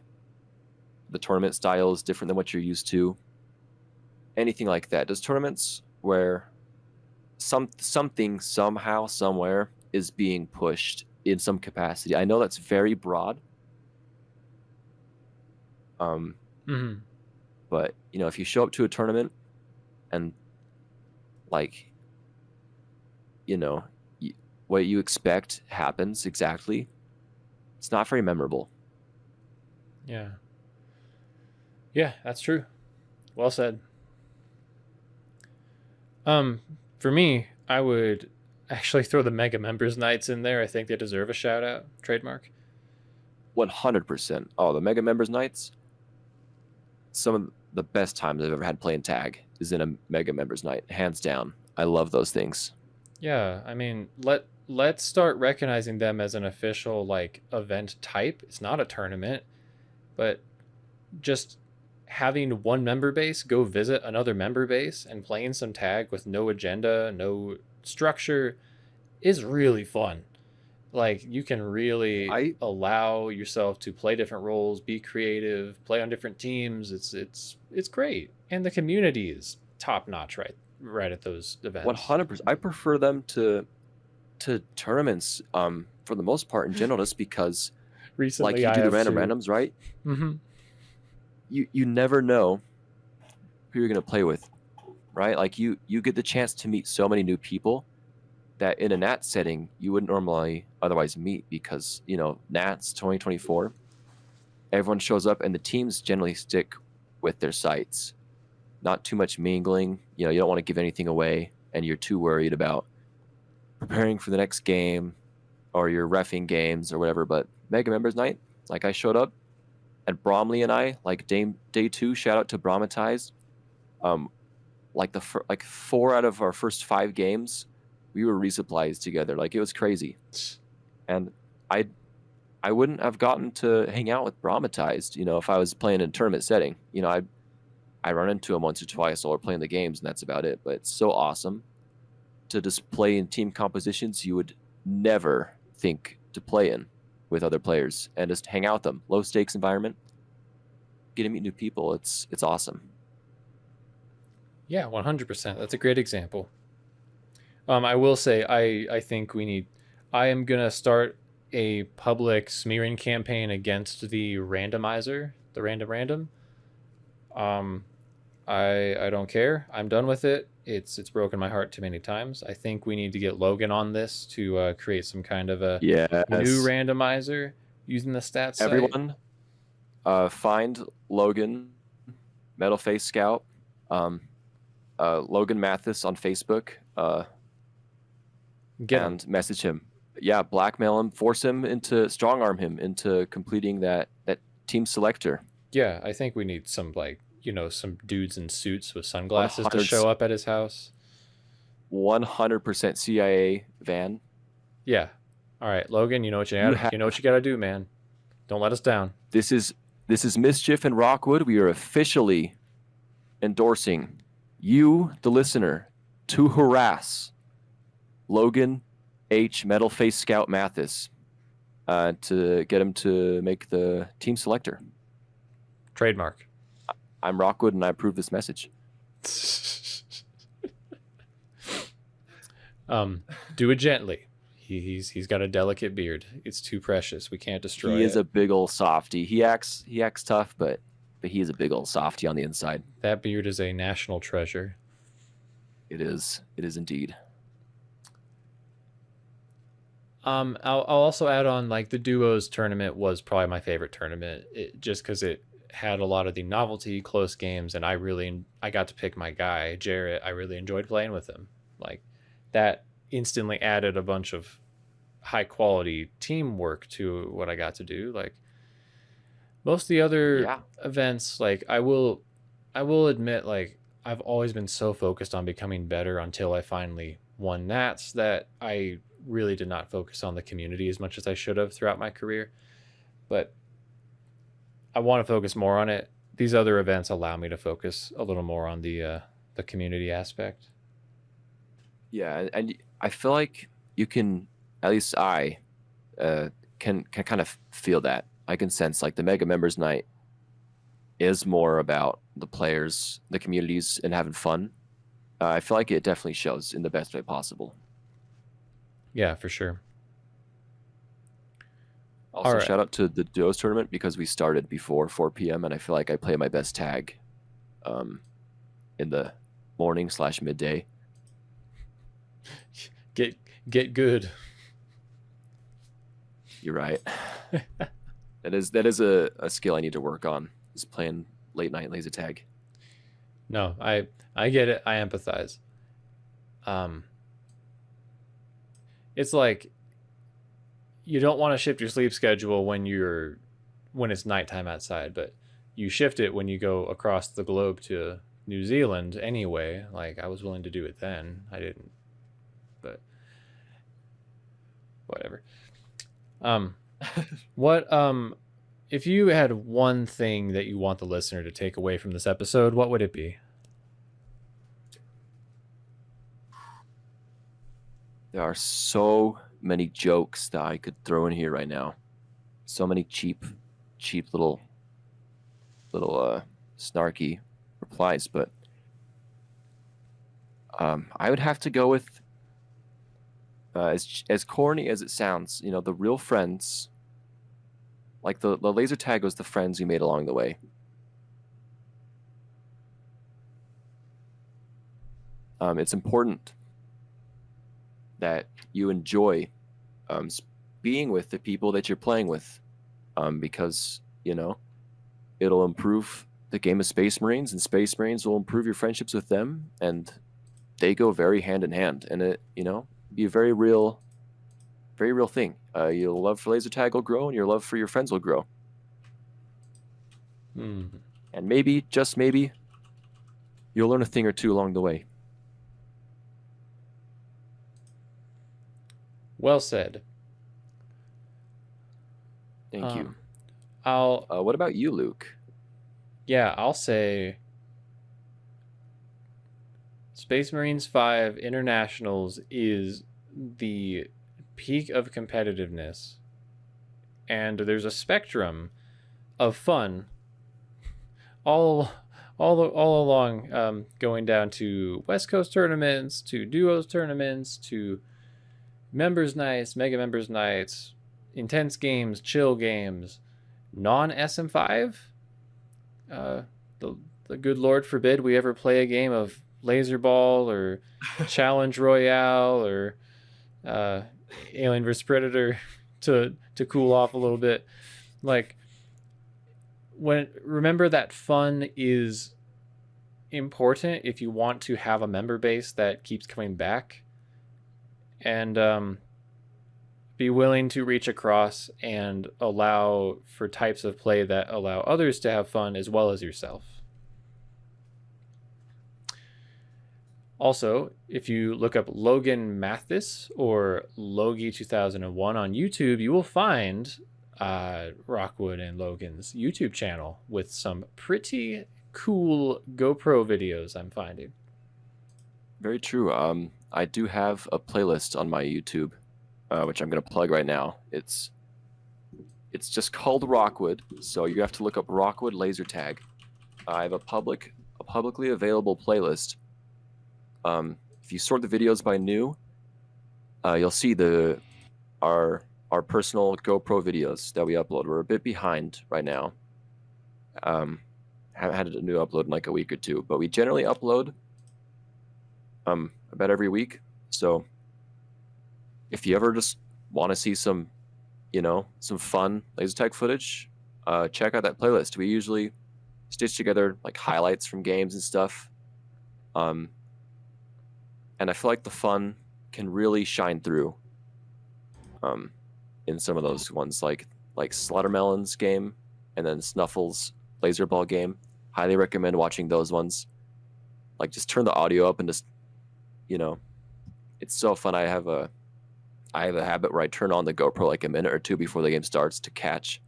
the tournament style is different than what you're used to. Anything like that. Does tournaments where something somehow somewhere is being pushed in some capacity. I know that's very broad. But if you show up to a tournament and what you expect happens exactly, it's not very memorable. Yeah. Yeah, that's true. Well said. For me, I would actually throw the Mega Members Nights in there. I think they deserve a shout out. Trademark. 100%. Oh, the Mega Members Nights. Some of the best times I've ever had playing tag is in a Mega Members Night, hands down. I love those things. Yeah, I mean, let's start recognizing them as an official like event type. It's not a tournament, but just having one member base go visit another member base and playing some tag with no agenda, no structure is really fun. Like you can really allow yourself to play different roles, be creative, play on different teams. It's great, and the community is top notch right at those events. 100%. I prefer them to tournaments for the most part in general, just because recently like you do the randoms, right? Mm-hmm. You never know who you're gonna play with, right? Like you get the chance to meet so many new people that in a Nats setting you wouldn't normally otherwise meet, because Nats 2024, everyone shows up and the teams generally stick with their sites. Not too much mingling. You don't want to give anything away, and you're too worried about preparing for the next game or your reffing games or whatever. But Mega Members Night, like I showed up, and Bromley and I, like day 2, shout out to Bromatized. Like 4 out of our first 5 games, we were resupplies together. Like it was crazy, and I wouldn't have gotten to hang out with Bromatized, if I was playing in a tournament setting. I run into him once or twice while we're playing the games, and that's about it. But it's so awesome to just play in team compositions you would never think to play in with other players, and just hang out with them. Low stakes environment, get to meet new people. It's awesome. Yeah, 100%. That's a great example. I will say I think I am gonna start a public smearing campaign against the randomizer, the random. I don't care. I'm done with it. It's broken my heart too many times. I think we need to get Logan on this to create some kind of a new randomizer using the stats. Everyone, find Logan, Metal Face Scout, Logan Mathis on Facebook, and message him. Yeah, blackmail him, strong arm him into completing that team selector. Yeah, I think we need some some dudes in suits with sunglasses to show up at his house. 100% CIA van. Yeah. All right, Logan, you know what you got to do, man. Don't let us down. This is Mischief and Rockwood. We are officially endorsing you, the listener, to harass Logan H. Metal Face Scout Mathis to get him to make the team selector. Trademark. I'm Rockwood, and I approve this message. Do it gently. He's got a delicate beard. It's too precious. We can't destroy it. He is a big old softy. He acts tough, but he is a big old softy on the inside. That beard is a national treasure. It is. It is indeed. I'll also add on, like, the duos tournament was probably my favorite tournament, just because it had a lot of the novelty close games, and I got to pick my guy Jarrett. I really enjoyed playing with him. Like, that instantly added a bunch of high quality teamwork to what I got to do. Like most of the other events, like I will admit, like I've always been so focused on becoming better until I finally won Nats that I really did not focus on the community as much as I should have throughout my career. But I want to focus more on it. These other events allow me to focus a little more on the community aspect. Yeah, and I feel like you can, at least I can kind of feel that. I can sense like the Mega Members Night is more about the players, the communities, and having fun. I feel like it definitely shows in the best way possible. Yeah, for sure. Also, shout out to the duos tournament because we started before 4 p.m. and I feel like I play my best tag in the morning/midday. Get good. You're right. that is a skill I need to work on, is playing late night laser tag. No, I get it. I empathize. It's like you don't want to shift your sleep schedule when it's nighttime outside, but you shift it when you go across the globe to New Zealand anyway. Like, I was willing to do it then. I didn't, but whatever. What if you had one thing that you want the listener to take away from this episode, what would it be? There are so many jokes that I could throw in here right now. So many cheap little snarky replies, but I would have to go with as corny as it sounds, the real friends. Like the laser tag was the friends we made along the way. It's important that you enjoy being with the people that you're playing with, because it'll improve the game of Space Marines, and Space Marines will improve your friendships with them, and they go very hand in hand, and it be a very real thing. Your love for laser tag will grow, and your love for your friends will grow. And maybe, just maybe, you'll learn a thing or two along the way. Well said. Thank you. What about you, Luke? Yeah, I'll say Space Marines 5 Internationals is the peak of competitiveness, and there's a spectrum of fun all along, going down to West Coast tournaments, to duos tournaments, to members nights, mega members nights, intense games, chill games, non SM5. The good Lord forbid we ever play a game of Laser Ball or Challenge Royale or Alien vs Predator to cool off a little bit. Like, remember that fun is important if you want to have a member base that keeps coming back, and be willing to reach across and allow for types of play that allow others to have fun as well as yourself. Also, if you look up Logan Mathis or Logie 2001 on YouTube, you will find Rockwood and Logan's YouTube channel with some pretty cool GoPro videos I'm finding. Very true. I do have a playlist on my YouTube, which I'm going to plug right now. It's just called Rockwood, so you have to look up Rockwood Laser Tag. I have a publicly available playlist. If you sort the videos by new, you'll see our personal GoPro videos that we upload. We're a bit behind right now. Haven't had a new upload in like a week or two, but we generally upload about every week. So if you ever just want to see some fun laser tag footage, check out that playlist. We usually stitch together like highlights from games and stuff. And I feel like the fun can really shine through in some of those ones, like Slaughtermelon's game and then Snuffle's laser ball game. Highly recommend watching those ones. Like, just turn the audio up and just, it's so fun. I have a habit where I turn on the GoPro like a minute or two before the game starts to catch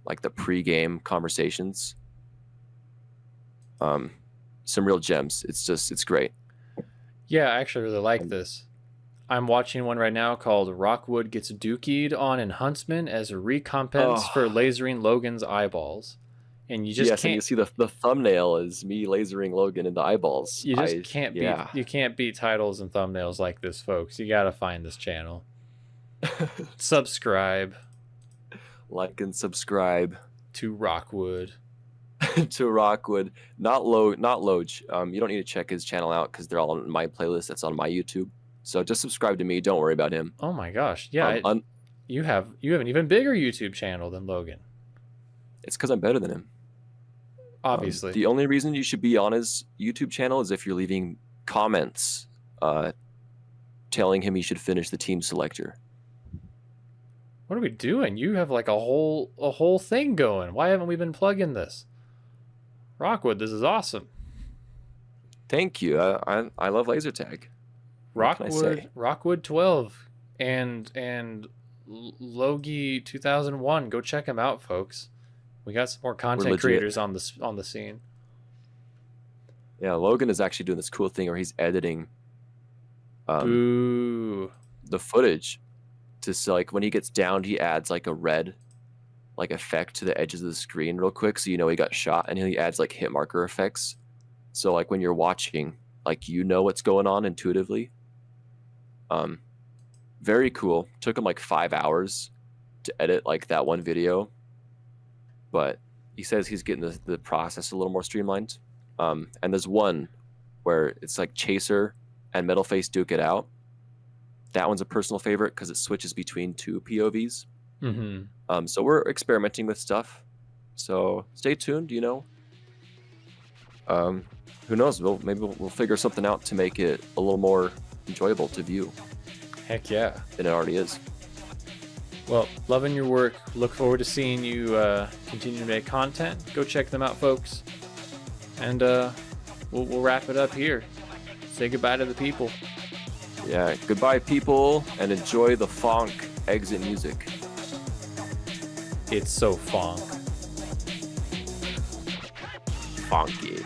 like the pre-game conversations. Some real gems. It's great. Yeah, I actually really like this. I'm watching one right now called Rockwood Gets Dookied on in Huntsman as a recompense for lasering Logan's eyeballs. And you just can't... and you see the thumbnail is me lasering Logan in the eyeballs. You just can't beat titles and thumbnails like this, folks. You got to find this channel. Subscribe. Like and subscribe. To Rockwood. To Rockwood, not Loge. You don't need to check his channel out because they're all on my playlist that's on my YouTube. So just subscribe to me. Don't worry about him. Oh my gosh, yeah. you have an even bigger YouTube channel than Logan. It's because I'm better than him. Obviously. The only reason you should be on his YouTube channel is if you're leaving comments telling him he should finish the team selector. What are we doing? You have like a whole thing going. Why haven't we been plugging this? Rockwood, this is awesome. Thank you. I love laser tag. Rockwood 12 and Logie 2001. Go check him out, folks. We got some more content creators on the scene. Yeah, Logan is actually doing this cool thing where he's editing the footage to like when he gets downed, he adds like a red like effect to the edges of the screen real quick, so you know he got shot, and he adds like hit marker effects. So like when you're watching, like you know what's going on intuitively. Very cool. Took him like 5 hours to edit like that one video, but he says he's getting the process a little more streamlined. And there's one where it's like Chaser and Metalface duke it out. That one's a personal favorite because it switches between two POVs. Mm-hmm. So we're experimenting with stuff. So stay tuned. You know, who knows? Maybe we'll figure something out to make it a little more enjoyable to view. Heck yeah, than it already is. Well, loving your work. Look forward to seeing you continue to make content. Go check them out, folks. And we'll wrap it up here. Say goodbye to the people. Yeah, goodbye, people, and enjoy the funk exit music. It's so funk. Funky.